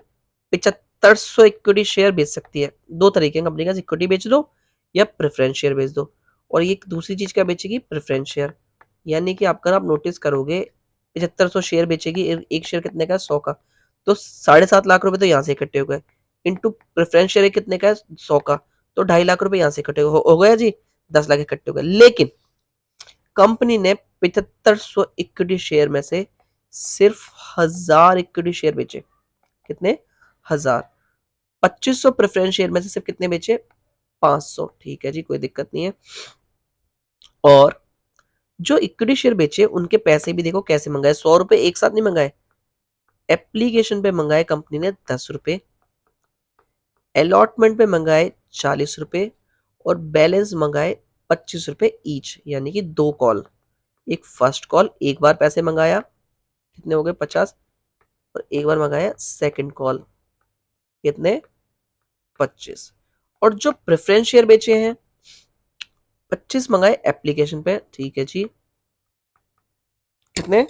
7500 इक्विटी शेयर बेच सकती है। दो तरीके कंपनी का, इक्विटी बेच दो या प्रेफरेंस शेयर बेच दो। और ये दूसरी चीज क्या बेचेगी? Preference share. यानी कि आपका आप नोटिस करोगे 7500 शेयर बेचेगी, एक शेयर कितने का? 100 का। तो 7.5 लाख रुपए तो यहाँ से इकट्ठे हो गए। इंटू प्रेफरेंस शेयर कितने का है? 100 का। तो 2.5 लाख रुपए यहाँ से इकट्ठे हो गया जी, 10 लाख इकट्ठे हो गए। लेकिन कंपनी ने 7500 इक्विटी शेयर में से सिर्फ 1000 इक्विटी शेयर बेचे। कितने? 1000। 2500 प्रेफरेंस शेयर में से सिर्फ कितने बेचे? 500। ठीक है जी, कोई दिक्कत नहीं है। और जो इक्विटी शेयर बेचे उनके पैसे भी देखो कैसे मंगाए। 100 रुपए एक साथ नहीं मंगाए, एप्लीकेशन पे मंगाए कंपनी ने 10 रुपए, अलॉटमेंट पे मंगाए 40 रुपए, और बैलेंस मंगाए 25 रुपए ईच, यानी कि 2 कॉल। एक फर्स्ट कॉल एक बार पैसे मंगाया, कितने हो गए? 50। और एक बार मंगाया सेकंड कॉल, कितने? 25। और जो प्रेफरेंस शेयर बेचे हैं 25 मंगाए एप्लीकेशन पे। ठीक है जी, कितने?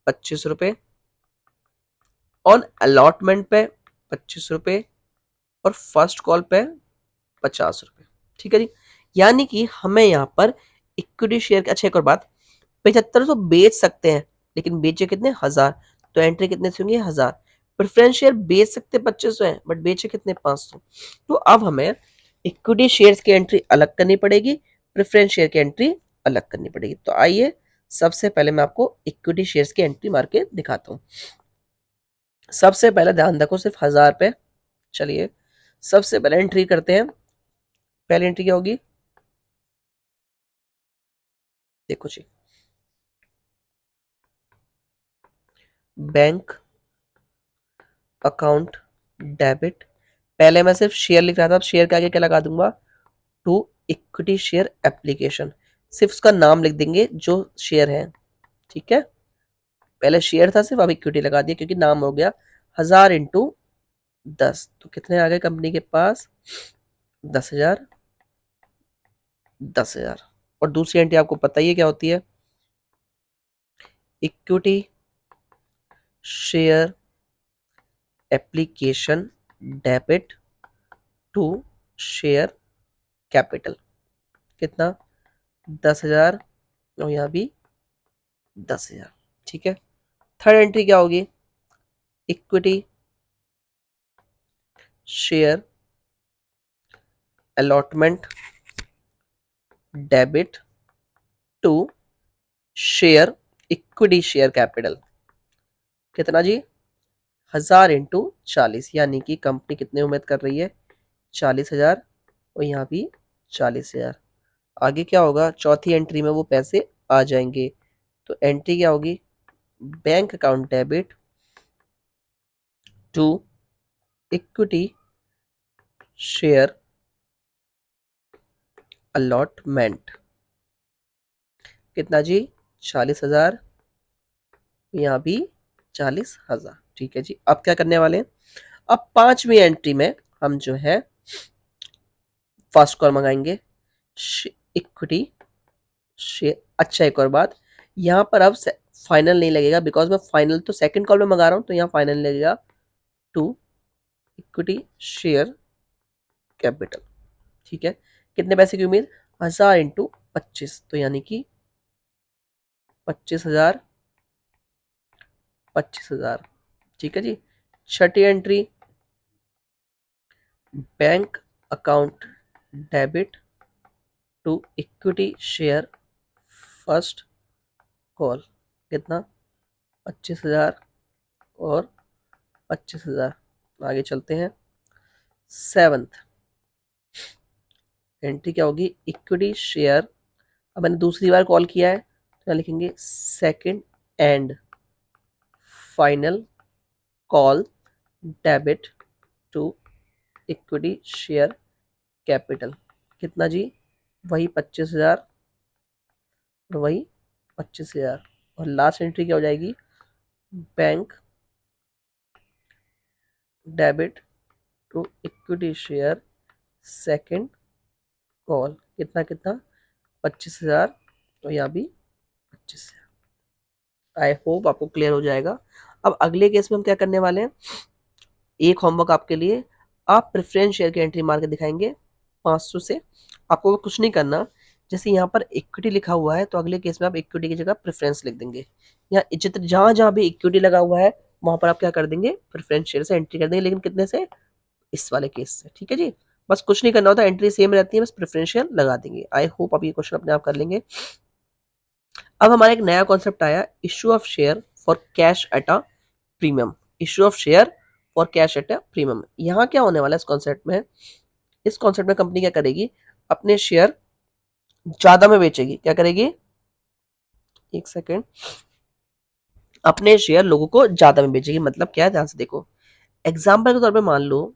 25 रुपए। ऑन अलॉटमेंट पे 25 रुपए, और फर्स्ट कॉल पे 50 रुपए। ठीक है जी, यानी कि हमें यहाँ पर इक्विटी शेयर। अच्छा एक और बात, 7500 बेच सकते हैं लेकिन बेचे कितने? 1000। तो एंट्री कितने से होंगी? 1000। प्रेफरेंस शेयर बेच सकते 2500 है, बट बेचे कितने? 500। तो अब हमें इक्विटी शेयर्स की एंट्री अलग करनी पड़ेगी, प्रेफरेंस शेयर की एंट्री अलग करनी पड़ेगी। तो आइए सबसे पहले मैं आपको इक्विटी शेयर्स की एंट्री मार के दिखाता हूँ। सबसे पहले ध्यान रखो सिर्फ 1000 पे। चलिए सबसे पहले एंट्री करते हैं। पहली एंट्री क्या होगी? देखो जी, बैंक अकाउंट डेबिट। पहले मैं सिर्फ शेयर लिख रहा था, अब शेयर के आगे क्या लगा दूंगा? To equity share application. सिर्फ उसका नाम लिख देंगे जो शेयर है। ठीक है, पहले शेयर था सिर्फ, अब इक्विटी लगा दिया क्योंकि नाम हो गया 1000 इंटू 10, तो कितने आ गए कंपनी के पास? 10,000, 10,000। और दूसरी एंट्री आपको पता ही है क्या होती है, equity share application debit to share capital. कितना? 10,000, और यहाँ भी 10,000। ठीक है, थर्ड एंट्री क्या होगी, equity share allotment debit to share equity share capital. कितना जी? 1000 इंटू 40, यानी कि कंपनी कितने उम्मीद कर रही है? 40,000, और यहाँ भी 40,000। आगे क्या होगा, चौथी एंट्री में वो पैसे आ जाएंगे। तो एंट्री क्या होगी, bank account debit to equity share allotment. कितना जी? 40,000, यहाँ भी 40,000। ठीक है जी, अब क्या करने वाले हैं, अब पांचवी एंट्री में हम जो है फर्स्ट कॉल मंगाएंगे, इक्विटी शेयर। अच्छा, एक और बात, यहाँ पर अब फाइनल नहीं लगेगा, बिकॉज मैं फाइनल तो सेकंड कॉल में मंगा रहा हूँ, तो यहाँ फाइनल लगेगा टू इक्विटी शेयर कैपिटल। ठीक है, कितने पैसे की उम्मीद, 1000 इंटू 25, तो यानी कि 25,000, 25,000। ठीक है जी, छठी entry, bank account debit to equity share first call. कितना? 25,000 और 25,000। आगे चलते हैं, सेवंथ एंट्री क्या होगी, इक्विटी शेयर। अब मैंने दूसरी बार कॉल किया है, तो यहाँ लिखेंगे second and final call debit to equity share capital. कितना जी? वही 25,000, वही 25,000। और लास्ट एंट्री क्या हो जाएगी, bank debit to equity share second call. कितना कितना? 25,000, तो यहाँ भी 25,000। आई होप आपको क्लियर हो जाएगा। अब अगले केस में हम क्या करने वाले हैं, एक होमवर्क आपके लिए, आप प्रेफरेंस शेयर की एंट्री मार के दिखाएंगे 500 से। आपको कुछ नहीं करना, जैसे यहाँ पर इक्विटी लिखा हुआ है, तो अगले केस में आप इक्विटी की जगह प्रेफरेंस लिख देंगे। यहाँ जितने जहां जहां भी इक्विटी लगा हुआ है, वहां पर आप क्या कर देंगे, प्रेफरेंस शेयर से एंट्री कर देंगे, लेकिन कितने से, इस वाले केस से। ठीक है जी, बस कुछ नहीं करना होता, एंट्री सेम रहती है, बस प्रेफरेंशियल लगा देंगे। आई होप आप ये क्वेश्चन अपने आप कर लेंगे। अब हमारा एक नया कॉन्सेप्ट आया, issue of share for cash at a premium. Issue of share for cash at a premium, यहाँ क्या होने वाला है इस कॉन्सेप्ट में, इस कॉन्सेप्ट में कंपनी क्या करेगी, अपने शेयर ज्यादा में बेचेगी। क्या करेगी, एक सेकेंड, अपने शेयर लोगों को ज्यादा में बेचेगी। मतलब क्या है, ध्यान से देखो, एग्जाम्पल के तौर पे मान लो,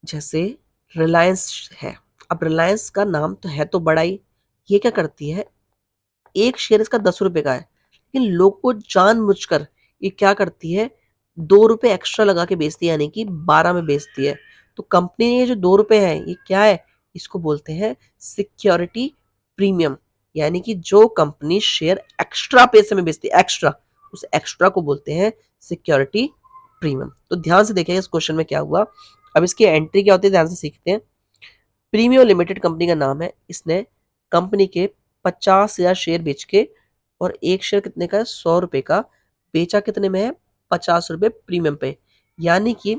जैसे रिलायंस है। अब रिलायंस का नाम तो है तो बड़ा ही, ये क्या करती है, एक शेयर इसका 10 रुपए का है, लेकिन लोग को जानबूझकर ये क्या करती है, 2 रुपए एक्स्ट्रा लगा के बेचती है, यानी कि 12 में बेचती है। तो कंपनी ने ये जो 2 रुपए है, ये क्या है, इसको बोलते हैं सिक्योरिटी प्रीमियम। यानी कि जो कंपनी शेयर एक्स्ट्रा पैसे में बेचती है, एक्स्ट्रा, उस एक्स्ट्रा को बोलते हैं सिक्योरिटी प्रीमियम। तो ध्यान से देखिए इस क्वेश्चन में क्या हुआ। अब इसकी एंट्री क्या होती है, ध्यान से सीखते हैं। प्रीमियो लिमिटेड कंपनी का नाम है, इसने कंपनी के 50,000 शेयर बेच के, और एक शेयर कितने का है, 100 रुपए का, बेचा कितने में है, 50 रुपए प्रीमियम पे। यानी कि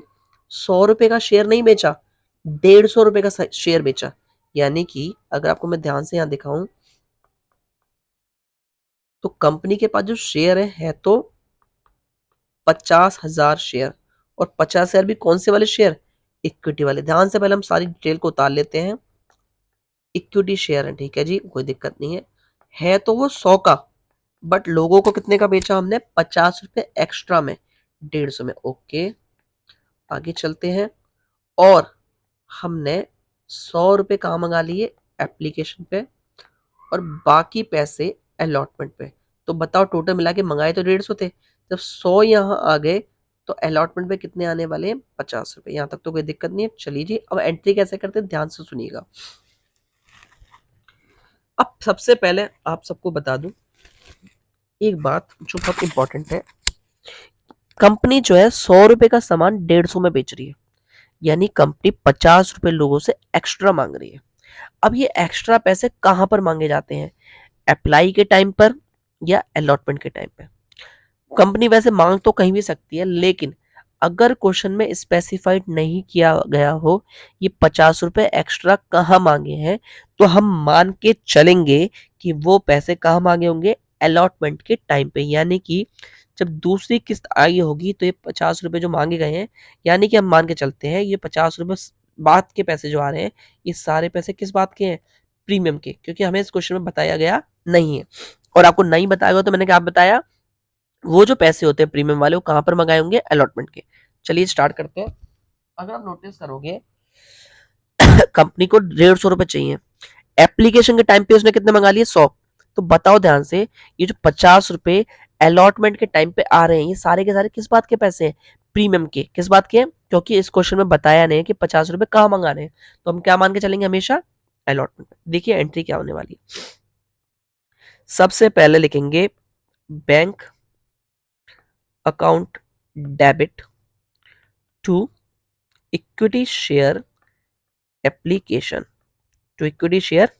100 रुपए का शेयर नहीं बेचा, 150 रुपए का शेयर बेचा। यानी कि अगर आपको मैं ध्यान से यहाँ दिखाऊं, तो कंपनी के पास जो शेयर है तो 50,000 शेयर, और 50,000 भी कौन से वाले शेयर, इक्विटी वाले। ध्यान से पहले हम सारी डिटेल को उतार लेते हैं। इक्विटी शेयर है, ठीक है जी, कोई दिक्कत नहीं है तो वो 100 का, बट लोगों को कितने का बेचा हमने, 50 रुपए एक्स्ट्रा में, 150 में। ओके, आगे चलते हैं। और हमने 100 रुपए कहाँ मंगा लिए, एप्लीकेशन पे, और बाकी पैसे अलॉटमेंट पे। तो बताओ टोटल मिला के मंगाए तो 150 थे, जब 100 यहाँ आ गए तो अलॉटमेंट पे कितने आने वाले हैं? 50 रुपए। यहाँ तक तो कोई दिक्कत नहीं है। चलिए जी, अब एंट्री कैसे करते हैं ध्यान से सुनिएगा। अब सबसे पहले आप सबको बता दूं एक बात जो बहुत इंपॉर्टेंट है। कंपनी जो है 100 रुपए का सामान 150 में बेच रही है, यानी कंपनी 50 रुपए लोगों से एक्स्ट्रा मांग रही है। अब ये एक्स्ट्रा पैसे कहां पर मांगे जाते हैं? अप्लाई के टाइम पर या अलॉटमेंट के टाइम पे? कंपनी वैसे मांग तो कहीं भी सकती है, लेकिन अगर क्वेश्चन में स्पेसिफाइड नहीं किया गया हो ये 50 रुपए एक्स्ट्रा कहाँ मांगे हैं, तो हम मान के चलेंगे कि वो पैसे कहाँ मांगे होंगे? अलॉटमेंट के टाइम पे। यानी कि जब दूसरी किस्त आई होगी तो ये 50 रुपए जो मांगे गए हैं, यानी कि हम मान के चलते हैं ये 50 रुपए बात के पैसे जो आ रहे हैं, ये सारे पैसे किस बात के हैं? प्रीमियम के, क्योंकि हमें इस क्वेश्चन में बताया गया नहीं है। और आपको नहीं बताया गया तो मैंने क्या बताया, वो जो पैसे होते हैं प्रीमियम वाले वो कहां पर मंगाए होंगे? अलॉटमेंट के। चलिए स्टार्ट करते हैं। अगर आप नोटिस करोगे कंपनी को 150 रुपए चाहिए, एप्लीकेशन के टाइम पे उसने कितने मंगा लिए? 100। तो बताओ ध्यान से, ये जो 50 रुपए अलॉटमेंट के टाइम पे आ रहे हैं, ये सारे के सारे किस बात के पैसे हैं? प्रीमियम के। किस बात के हैं? क्योंकि इस क्वेश्चन में बताया नहीं कि 50 रुपए कहाँ मंगाने हैं, तो हम क्या मान के चलेंगे हमेशा? अलॉटमेंट। देखिए एंट्री क्या होने वाली है। सबसे पहले लिखेंगे bank account debit to equity share application, to equity share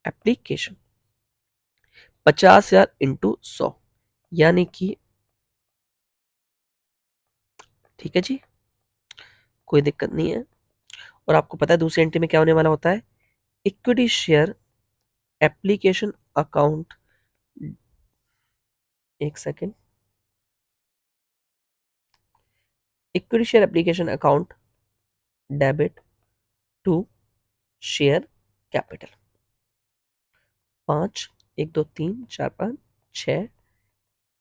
application 50,000 into 100, यानी कि ठीक है जी, कोई दिक्कत नहीं है। और आपको पता है दूसरी एंट्री में क्या होने वाला होता है? इक्विटी शेयर एप्लीकेशन अकाउंट, एक second, equity share application account debit to share capital 5, 1 2 3 4 5 6।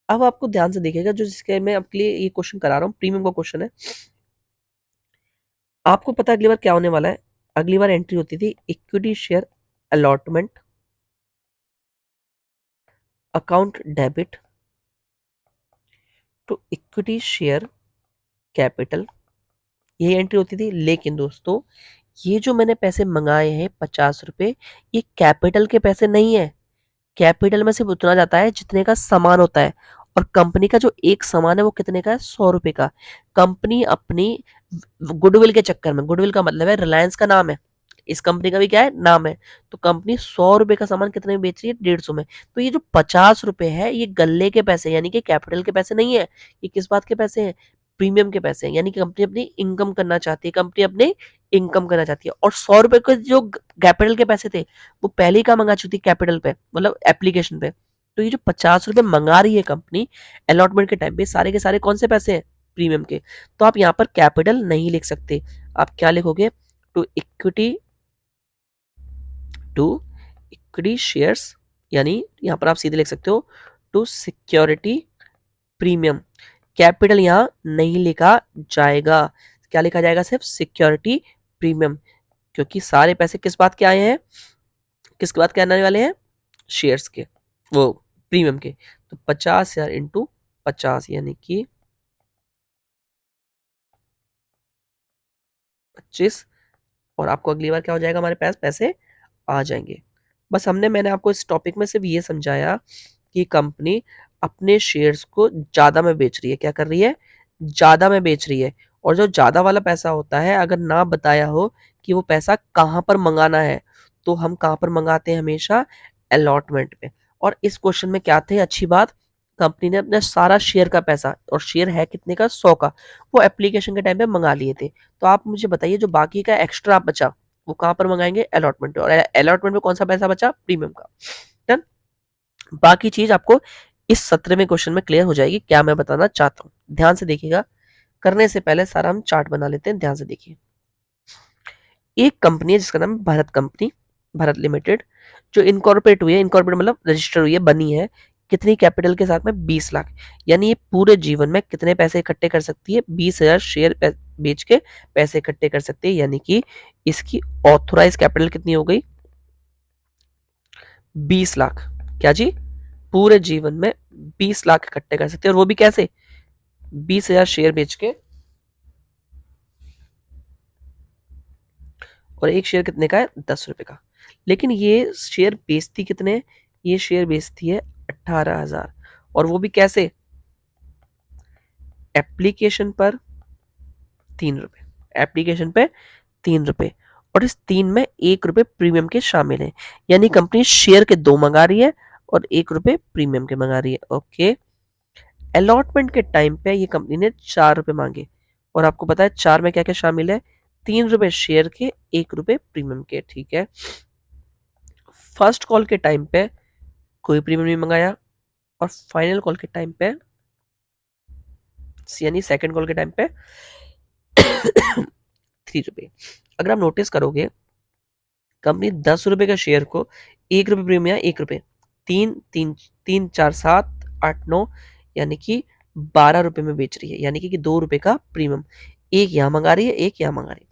अब आपको ध्यान से देखिएगा, जो जिसके मैं आपके लिए ये क्वेश्चन करा रहा हूँ प्रीमियम का क्वेश्चन है। आपको पता है अगली बार क्या होने वाला है? अगली बार एंट्री होती थी equity share allotment account debit to equity share capital, यही एंट्री होती थी। लेकिन दोस्तों ये जो मैंने पैसे मंगाए हैं 50 रुपए, ये कैपिटल के पैसे नहीं है। कैपिटल में सिर्फ उतना जाता है जितने का सामान होता है, और कंपनी का जो एक सामान है वो कितने का है? 100 रुपए का। कंपनी अपनी गुडविल के चक्कर में, गुडविल का मतलब है रिलायंस का नाम है, इस कंपनी का भी क्या है? नाम है। तो कंपनी 100 रुपए का सामान कितने में बेच रही है? 150 में। तो ये जो 50 रुपए है ये गल्ले के पैसे, यानी कि कैपिटल के पैसे नहीं है। ये किस बात के पैसे हैं? प्रीमियम के पैसे हैं। यानी कि कंपनी अपनी इनकम करना चाहती है, कंपनी अपने इनकम करना चाहती है। और 100 रुपए के जो कैपिटल के पैसे थे वो पहले ही का मंगा चुकी थी कैपिटल पे, मतलब एप्लीकेशन पे। तो ये जो 50 रुपए मंगा रही है कंपनी अलॉटमेंट के टाइम पे, सारे के सारे कौन से पैसे हैं? प्रीमियम के। तो आप यहाँ पर कैपिटल नहीं लिख सकते, आप क्या लिखोगे? To equity, to equity shares, यानी यहां पर आप सीधे लिख सकते हो टू सिक्योरिटी प्रीमियम। कैपिटल यहां नहीं लिखा जाएगा, क्या लिखा जाएगा? सिर्फ सिक्योरिटी प्रीमियम, क्योंकि सारे पैसे किस बात के आए हैं? किसके बात के आने वाले हैं? शेयर्स के, वो प्रीमियम के। तो 50,000 इंटू 50, यानी कि 25। और आपको अगली बार क्या हो जाएगा? हमारे पास पैसे आ जाएंगे। बस मैंने आपको इस टॉपिक में सिर्फ ये समझाया कि कंपनी अपने शेयर्स को ज्यादा में बेच रही है। क्या कर रही है? ज्यादा में बेच रही है। और जो ज्यादा वाला पैसा होता है, अगर ना बताया हो कि वो पैसा कहाँ पर मंगाना है, तो हम कहाँ पर मंगाते हैं? हमेशा अलॉटमेंट पे। और इस क्वेश्चन में क्या थे? अच्छी बात, कंपनी ने अपना सारा शेयर का पैसा, और शेयर है कितने का? 100 का, वो एप्लीकेशन के टाइम पे मंगा लिए थे। तो आप मुझे बताइए जो बाकी का एक्स्ट्रा बचा वो कहां पर मंगाएंगे? अलॉटमेंट पे। और अलॉटमेंट में कौन सा पैसा बचा? प्रीमियम का। डन। बाकी चीज आपको इस सत्र में क्वेश्चन में क्लियर हो जाएगी क्या मैं बताना चाहता हूँ। ध्यान से देखिएगा। करने से पहले सारा हम चार्ट बना लेते हैं, ध्यान से देखिए। एक कंपनी है जिसका नाम है भारत कंपनी, भारत लिमिटेड, जो इनकॉर्पोरेट हुई है। इनकॉर्पोरेट मतलब रजिस्टर हुई है, बनी है। कितनी कैपिटल के साथ में? 20 लाख। यानी ये पूरे जीवन में कितने पैसे इकट्ठे कर सकती है? 20,000 शेयर बेच के पैसे इकट्ठे कर सकती है। यानी कि इसकी ऑथोराइज कैपिटल कितनी हो गई? 20 लाख। क्या जी? पूरे जीवन में 20 लाख इकट्ठे कर सकते हैं, और वो भी कैसे? 20,000 शेयर बेच के। और एक शेयर कितने का है? 10 रुपए का। लेकिन ये शेयर बेचती कितने? ये शेयर बेचती है 18,000, और वो भी कैसे? एप्लीकेशन पर 3 रुपए। एप्लीकेशन पे 3 रुपए, और इस 3 में 1 रुपए प्रीमियम के शामिल हैं। यानी कंपनी शेयर के 2 मंगा रही है और 1 रुपए प्रीमियम के मंगा रही है। ओके। अलॉटमेंट के टाइम पे ये कंपनी ने 4 रुपए मांगे, और आपको पता है 4 में क्या क्या शामिल है? 3 रुपए शेयर के, 1 रुपए प्रीमियम के। ठीक है। फर्स्ट कॉल के टाइम पे कोई प्रीमियम नहीं मंगाया, और फाइनल कॉल के टाइम पे, यानी सेकंड कॉल के टाइम पे 3 रुपए। अगर आप नोटिस करोगे, कंपनी 10 रुपए का शेयर को 1 रुपए प्रीमियम, या 1 रुपए, 3, 4, 7, 8, 9, यानी कि 12 रुपए में बेच रही है। यानी कि 2 रुपए का प्रीमियम, एक यहाँ मंगा रही है, एक यहाँ मंगा रही है।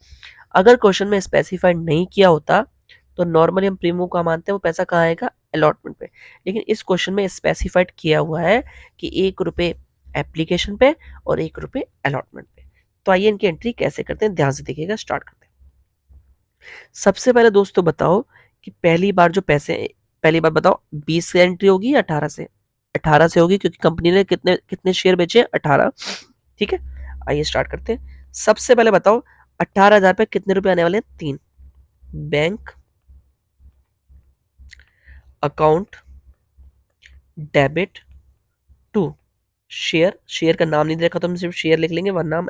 अगर क्वेश्चन में स्पेसिफाइड नहीं किया होता तो नॉर्मली हम प्रीमियम का मानते हैं, वो पैसा कहाँ आएगा? अलॉटमेंट पे। लेकिन इस क्वेश्चन में स्पेसिफाइड किया हुआ है कि 1 रुपए एप्लीकेशन पे और 1 रुपए अलॉटमेंट पे। तो आइए इनकी एंट्री कैसे करते हैं, ध्यान से देखिएगा। स्टार्ट करते हैं। सबसे पहले दोस्तों बताओ कि पहली बार जो पैसे, पहली बार बताओ 20 से एंट्री होगी या 18 से? 18 से होगी, क्योंकि कंपनी ने कितने कितने शेयर बेचे? 18। ठीक है। आइए स्टार्ट करते हैं। सबसे पहले बताओ 18,000 पे कितने रुपए आने वाले हैं? 3। Bank account debit to share. Share का नाम नहीं दे रखा तो हम सिर्फ शेयर लिख लेंगे, वरना हम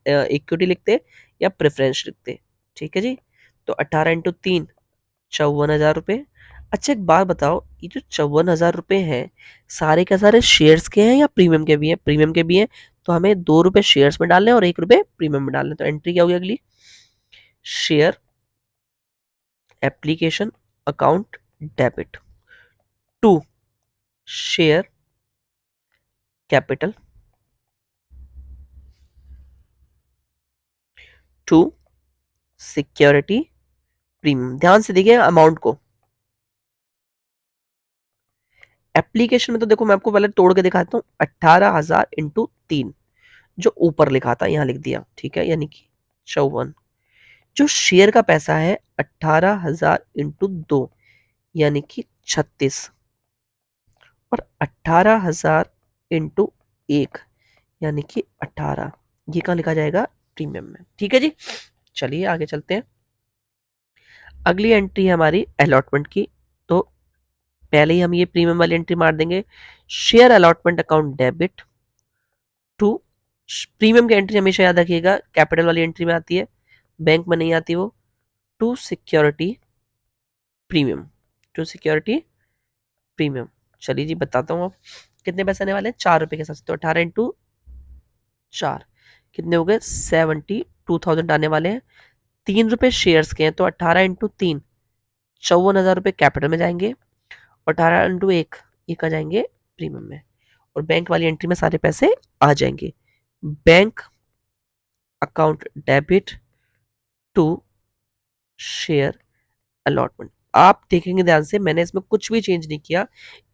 इक्विटी लिखते या प्रेफरेंस लिखते। ठीक है जी। तो 18 × 3, 54,000 रुपए। अच्छा एक बात बताओ, ये जो 54,000 रुपए हैं, सारे के सारे शेयर्स के हैं या प्रीमियम के भी हैं? प्रीमियम के भी हैं। तो हमें 2 रुपए शेयर्स में डालने और 1 रुपए प्रीमियम में डालने। तो एंट्री क्या होगी अगली? Share application account debit to share capital to security premium. ध्यान से देखिए अमाउंट को। एप्लीकेशन में तो देखो, मैं आपको पहले तोड़ के दिखाता हूँ। 18,000 इंटू 3, जो ऊपर लिखा था यहाँ लिख दिया। ठीक है, यानी कि 54। जो शेयर का पैसा है 18,000 इंटू 2, यानी कि 36। और 18,000 इंटू 1, यानी कि 18। ये कहाँ लिखा जाएगा? प्रीमियम में। ठीक है जी। चलिए आगे चलते हैं। अगली एंट्री है हमारी अलॉटमेंट की। तो पहले ही हम ये प्रीमियम वाली एंट्री मार देंगे। Share allotment account debit to, premium की एंट्री हमेशा याद रखिएगा कैपिटल वाली एंट्री में आती है, बैंक में नहीं आती वो। To security premium, to security premium. चलिए जी बताता हूँ। अब कितने पैसे आने वाले हैं? 4 रुपए के हिसाब से। तो 18 × 4 कितने हो गए? 72,000 आने वाले हैं। 3 रुपए शेयर्स के हैं, तो 18 × 3, 54,000 रुपए कैपिटल में जाएंगे, और 18 × 1, ये कहाँ जाएंगे? प्रीमियम में। और बैंक वाली एंट्री में सारे पैसे आ जाएंगे। Bank account debit to share allotment. आप देखेंगे ध्यान से, मैंने इसमें कुछ भी चेंज नहीं किया।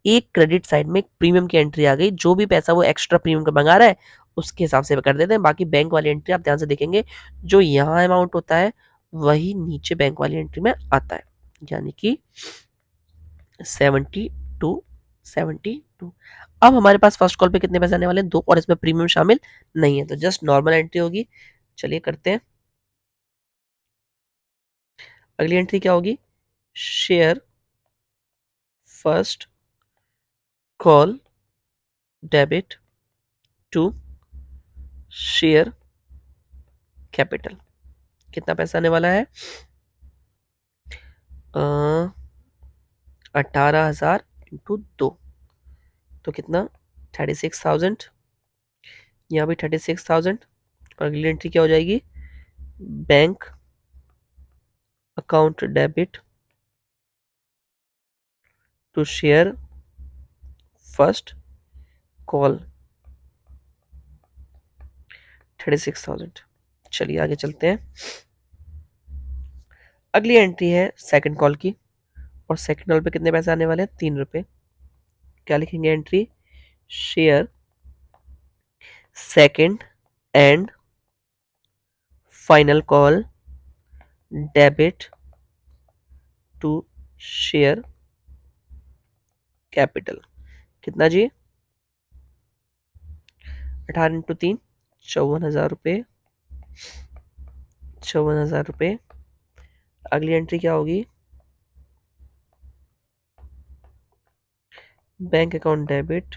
एक क्रेडिट साइड में एक प्रीमियम की एंट्री आ गई। जो भी पैसा वो एक्स्ट्रा प्रीमियम का मंगा रहा है उसके हिसाब से कर देते हैं। बाकी बैंक वाली एंट्री आप ध्यान से देखेंगे, जो यहाँ अमाउंट होता है वही नीचे बैंक वाली एंट्री में आता है, यानी कि 72। अब हमारे पास फर्स्ट कॉल पे कितने पैसे आने वाले हैं? 2, और इसमें प्रीमियम शामिल नहीं है, तो जस्ट नॉर्मल एंट्री होगी। चलिए करते हैं। अगली एंट्री क्या होगी? Share first call debit to share capital. कितना पैसा आने वाला है? 18,000 इंटू 2, तो कितना? 36,000। यहाँ भी 36,000। और अगली एंट्री क्या हो जाएगी? Bank account debit to share first call 36,000। चलिए आगे चलते हैं। अगली एंट्री है सेकंड कॉल की, और सेकंड कॉल पे कितने पैसे आने वाले हैं? 3 रुपए। क्या लिखेंगे entry? Share second and final call debit to share capital. कितना जी? 18 × 3 54,000 रुपये। 54,000 रुपये। अगली एंट्री क्या होगी? Bank account debit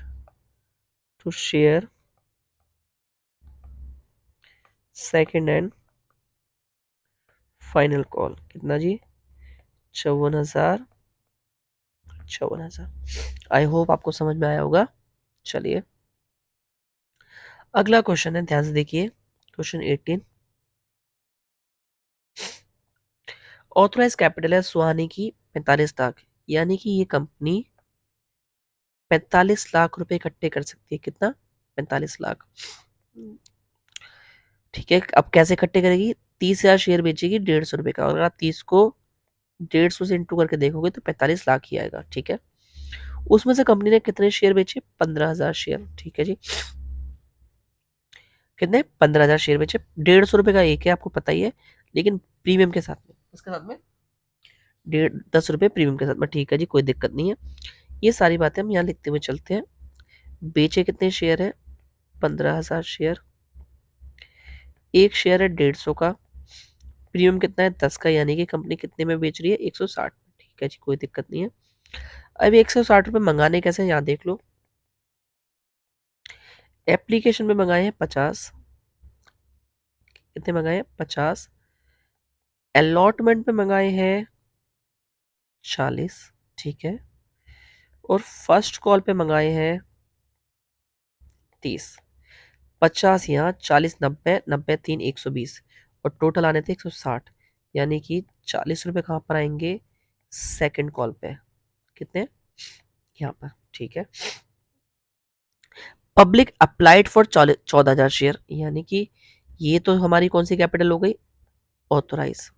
to share second and final call. कितना जी? 54,000। 54,000। आई होप आपको समझ में आया होगा। चलिए अगला क्वेश्चन है, ध्यान से देखिए। क्वेश्चन 18। ऑथराइज कैपिटल है सुहानी की 45 लाख, यानी कि ये कंपनी 45 लाख रुपए इकट्ठे कर सकती है। कितना? 45 लाख। ठीक है, अब कैसे इकट्ठे करेगी? 30,000 शेयर बेचेगी 150 रुपए का, और अगर आप 30 को 150 से इंटू करके देखोगे तो 45 लाख ही आएगा। ठीक है, उसमें से कंपनी ने कितने शेयर बेचे? 15,000 शेयर। ठीक है जी, कितने? 15,000 शेयर बेचे। 150 रुपए का एक है, आपको पता ही है, लेकिन प्रीमियम के साथ में, उसके साथ में 10 रुपए प्रीमियम के साथ में। ठीक है जी, कोई दिक्कत नहीं है। ये सारी बातें हम यहाँ लिखते हुए चलते हैं। बेचे कितने शेयर है? 15,000 शेयर। एक शेयर है 150 का। प्रीमियम कितना है? 10 का, यानी कि कंपनी कितने में बेच रही है? 160। ठीक है जी, कोई दिक्कत नहीं है। अब 160 रुपए मंगाने कैसे, यहाँ देख लो। एप्लीकेशन में मंगाए हैं 50। कितने मंगाए हैं? 50। अलॉटमेंट में मंगाए हैं 40। ठीक है, और फर्स्ट कॉल पे मंगाए हैं 30। 50 यहाँ, 40 90, 90 3 120, और टोटल आने थे 160, यानी कि 40 रुपए कहाँ पर आएंगे? सेकंड कॉल पे। कितने? यहाँ पर। ठीक है, पब्लिक अप्लाइड फॉर 14,000 शेयर, यानी कि ये तो हमारी कौन सी कैपिटल हो गई? ऑथोराइज।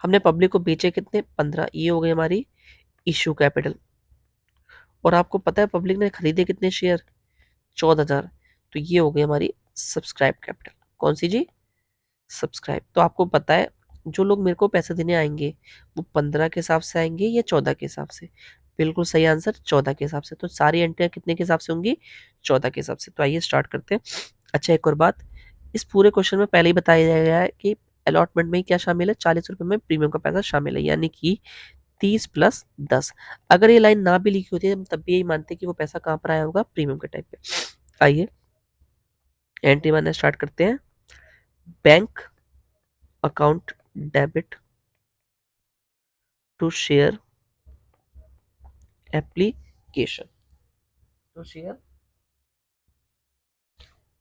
हमने पब्लिक को बेचे कितने? 15, ये हो गई हमारी इशू कैपिटल। और आपको पता है पब्लिक ने खरीदे कितने शेयर? 14,000। तो ये हो गई हमारी सब्सक्राइब कैपिटल। कौन सी जी? सब्सक्राइब। तो आपको पता है जो लोग मेरे को पैसे देने आएंगे वो 15 के हिसाब से आएंगे या 14 के हिसाब से? बिल्कुल सही आंसर, 14 के हिसाब से। तो सारी एंट्रियां कितने के हिसाब से होंगी? 14 के हिसाब से। तो आइए स्टार्ट करते हैं। अच्छा, एक और बात, इस पूरे क्वेश्चन में पहले ही बताया गया है कि अलॉटमेंट में क्या शामिल है? 40 रुपए में प्रीमियम का पैसा शामिल है, यानी कि 30 + 10। अगर ये लाइन ना भी लिखी होती है हम तब भी यही मानते कि वो पैसा कहाँ पर आया होगा? प्रीमियम के टाइप पे। आइए एंट्री मारना स्टार्ट करते हैं। Bank account debit to share application. To share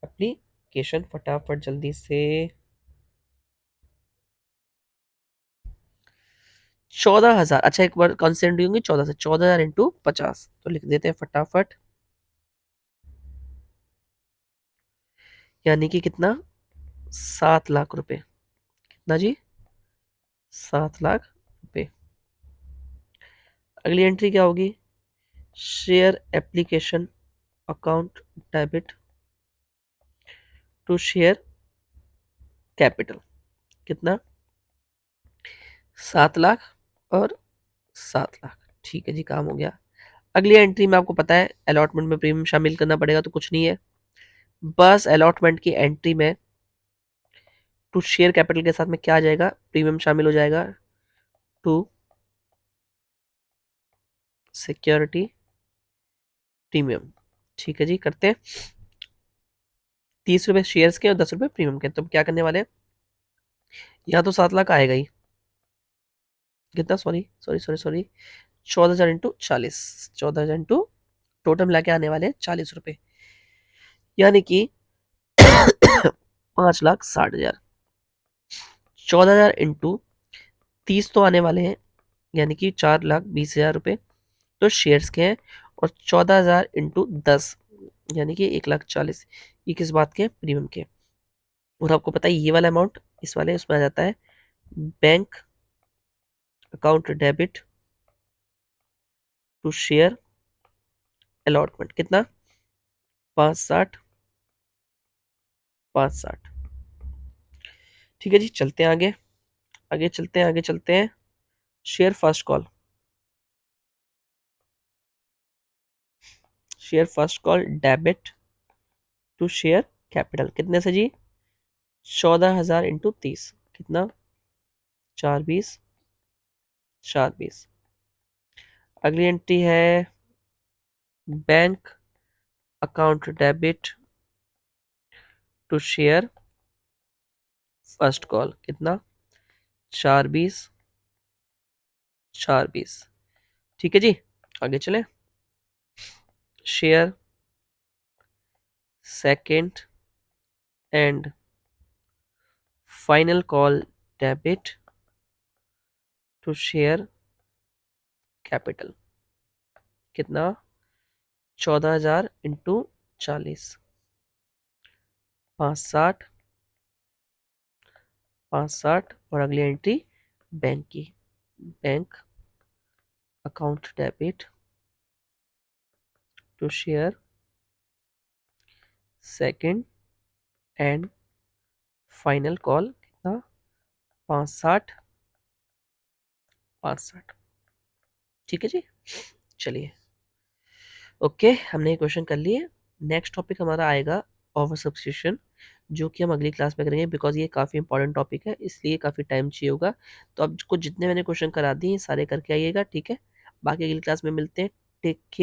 application, फटाफट जल्दी से। 14,000। अच्छा, एक बार कॉन्सेंट होंगे 14 से, 14,000 इंटू 50, तो लिख देते हैं फटाफट, यानी कि कितना? 7 लाख रुपए। कितना जी? 7 लाख रुपए। अगली एंट्री क्या होगी? Share application account debit to share capital. कितना? 7 लाख और 7 लाख। ठीक है जी, काम हो गया। अगली एंट्री में आपको पता है अलॉटमेंट में प्रीमियम शामिल करना पड़ेगा, तो कुछ नहीं है, बस अलॉटमेंट की एंट्री में टू शेयर कैपिटल के साथ में क्या आ जाएगा? प्रीमियम शामिल हो जाएगा। To security premium. ठीक है जी, करते हैं। 30 रुपए शेयर्स के और 10 रुपए प्रीमियम के, तो क्या करने वाले हैं? यहाँ तो 7 लाख आएगा ही। कितना? Sorry sorry sorry sorry, 14,000 into 40, 14,000 into, total मिला के आने वाले हैं 40 रुपए, यानी कि 5,60,000। 14,000 इंटू 30 तो आने वाले हैं, यानी कि 4,20,000 रुपए तो शेयर्स के हैं, और 14,000 इंटू 10, यानी कि 1,40,000, ये किस बात के? प्रीमियम के। और आपको पता है ये वाला अमाउंट इस वाले उसमें आ जाता है bank account debit to share allotment कितना 560 560। ठीक है जी, चलते हैं आगे, आगे चलते हैं। Share first call, share first call debit to share capital कितने से जी 14,000 इंटू 30 कितना 420 420। अगली एंट्री है bank account debit to share first call कितना 420 420। ठीक है जी, आगे चले। Share second and final call debit to share capital कितना 14,000 इंटू 40 560 560। और अगली एंट्री बैंक की, bank account debit to share second and final call कितना 560 560। ठीक है जी, चलिए ओके, हमने ये क्वेश्चन कर लिए। नेक्स्ट टॉपिक हमारा आएगा ओवर सब्स्टिट्यूशन, जो कि हम अगली क्लास में करेंगे, बिकॉज ये काफ़ी इंपॉर्टेंट टॉपिक है, इसलिए काफ़ी टाइम चाहिए होगा। तो अब कुछ जितने मैंने क्वेश्चन करा दिए सारे करके आइएगा, ठीक है। बाकी अगली क्लास में मिलते हैं, टेक केयर।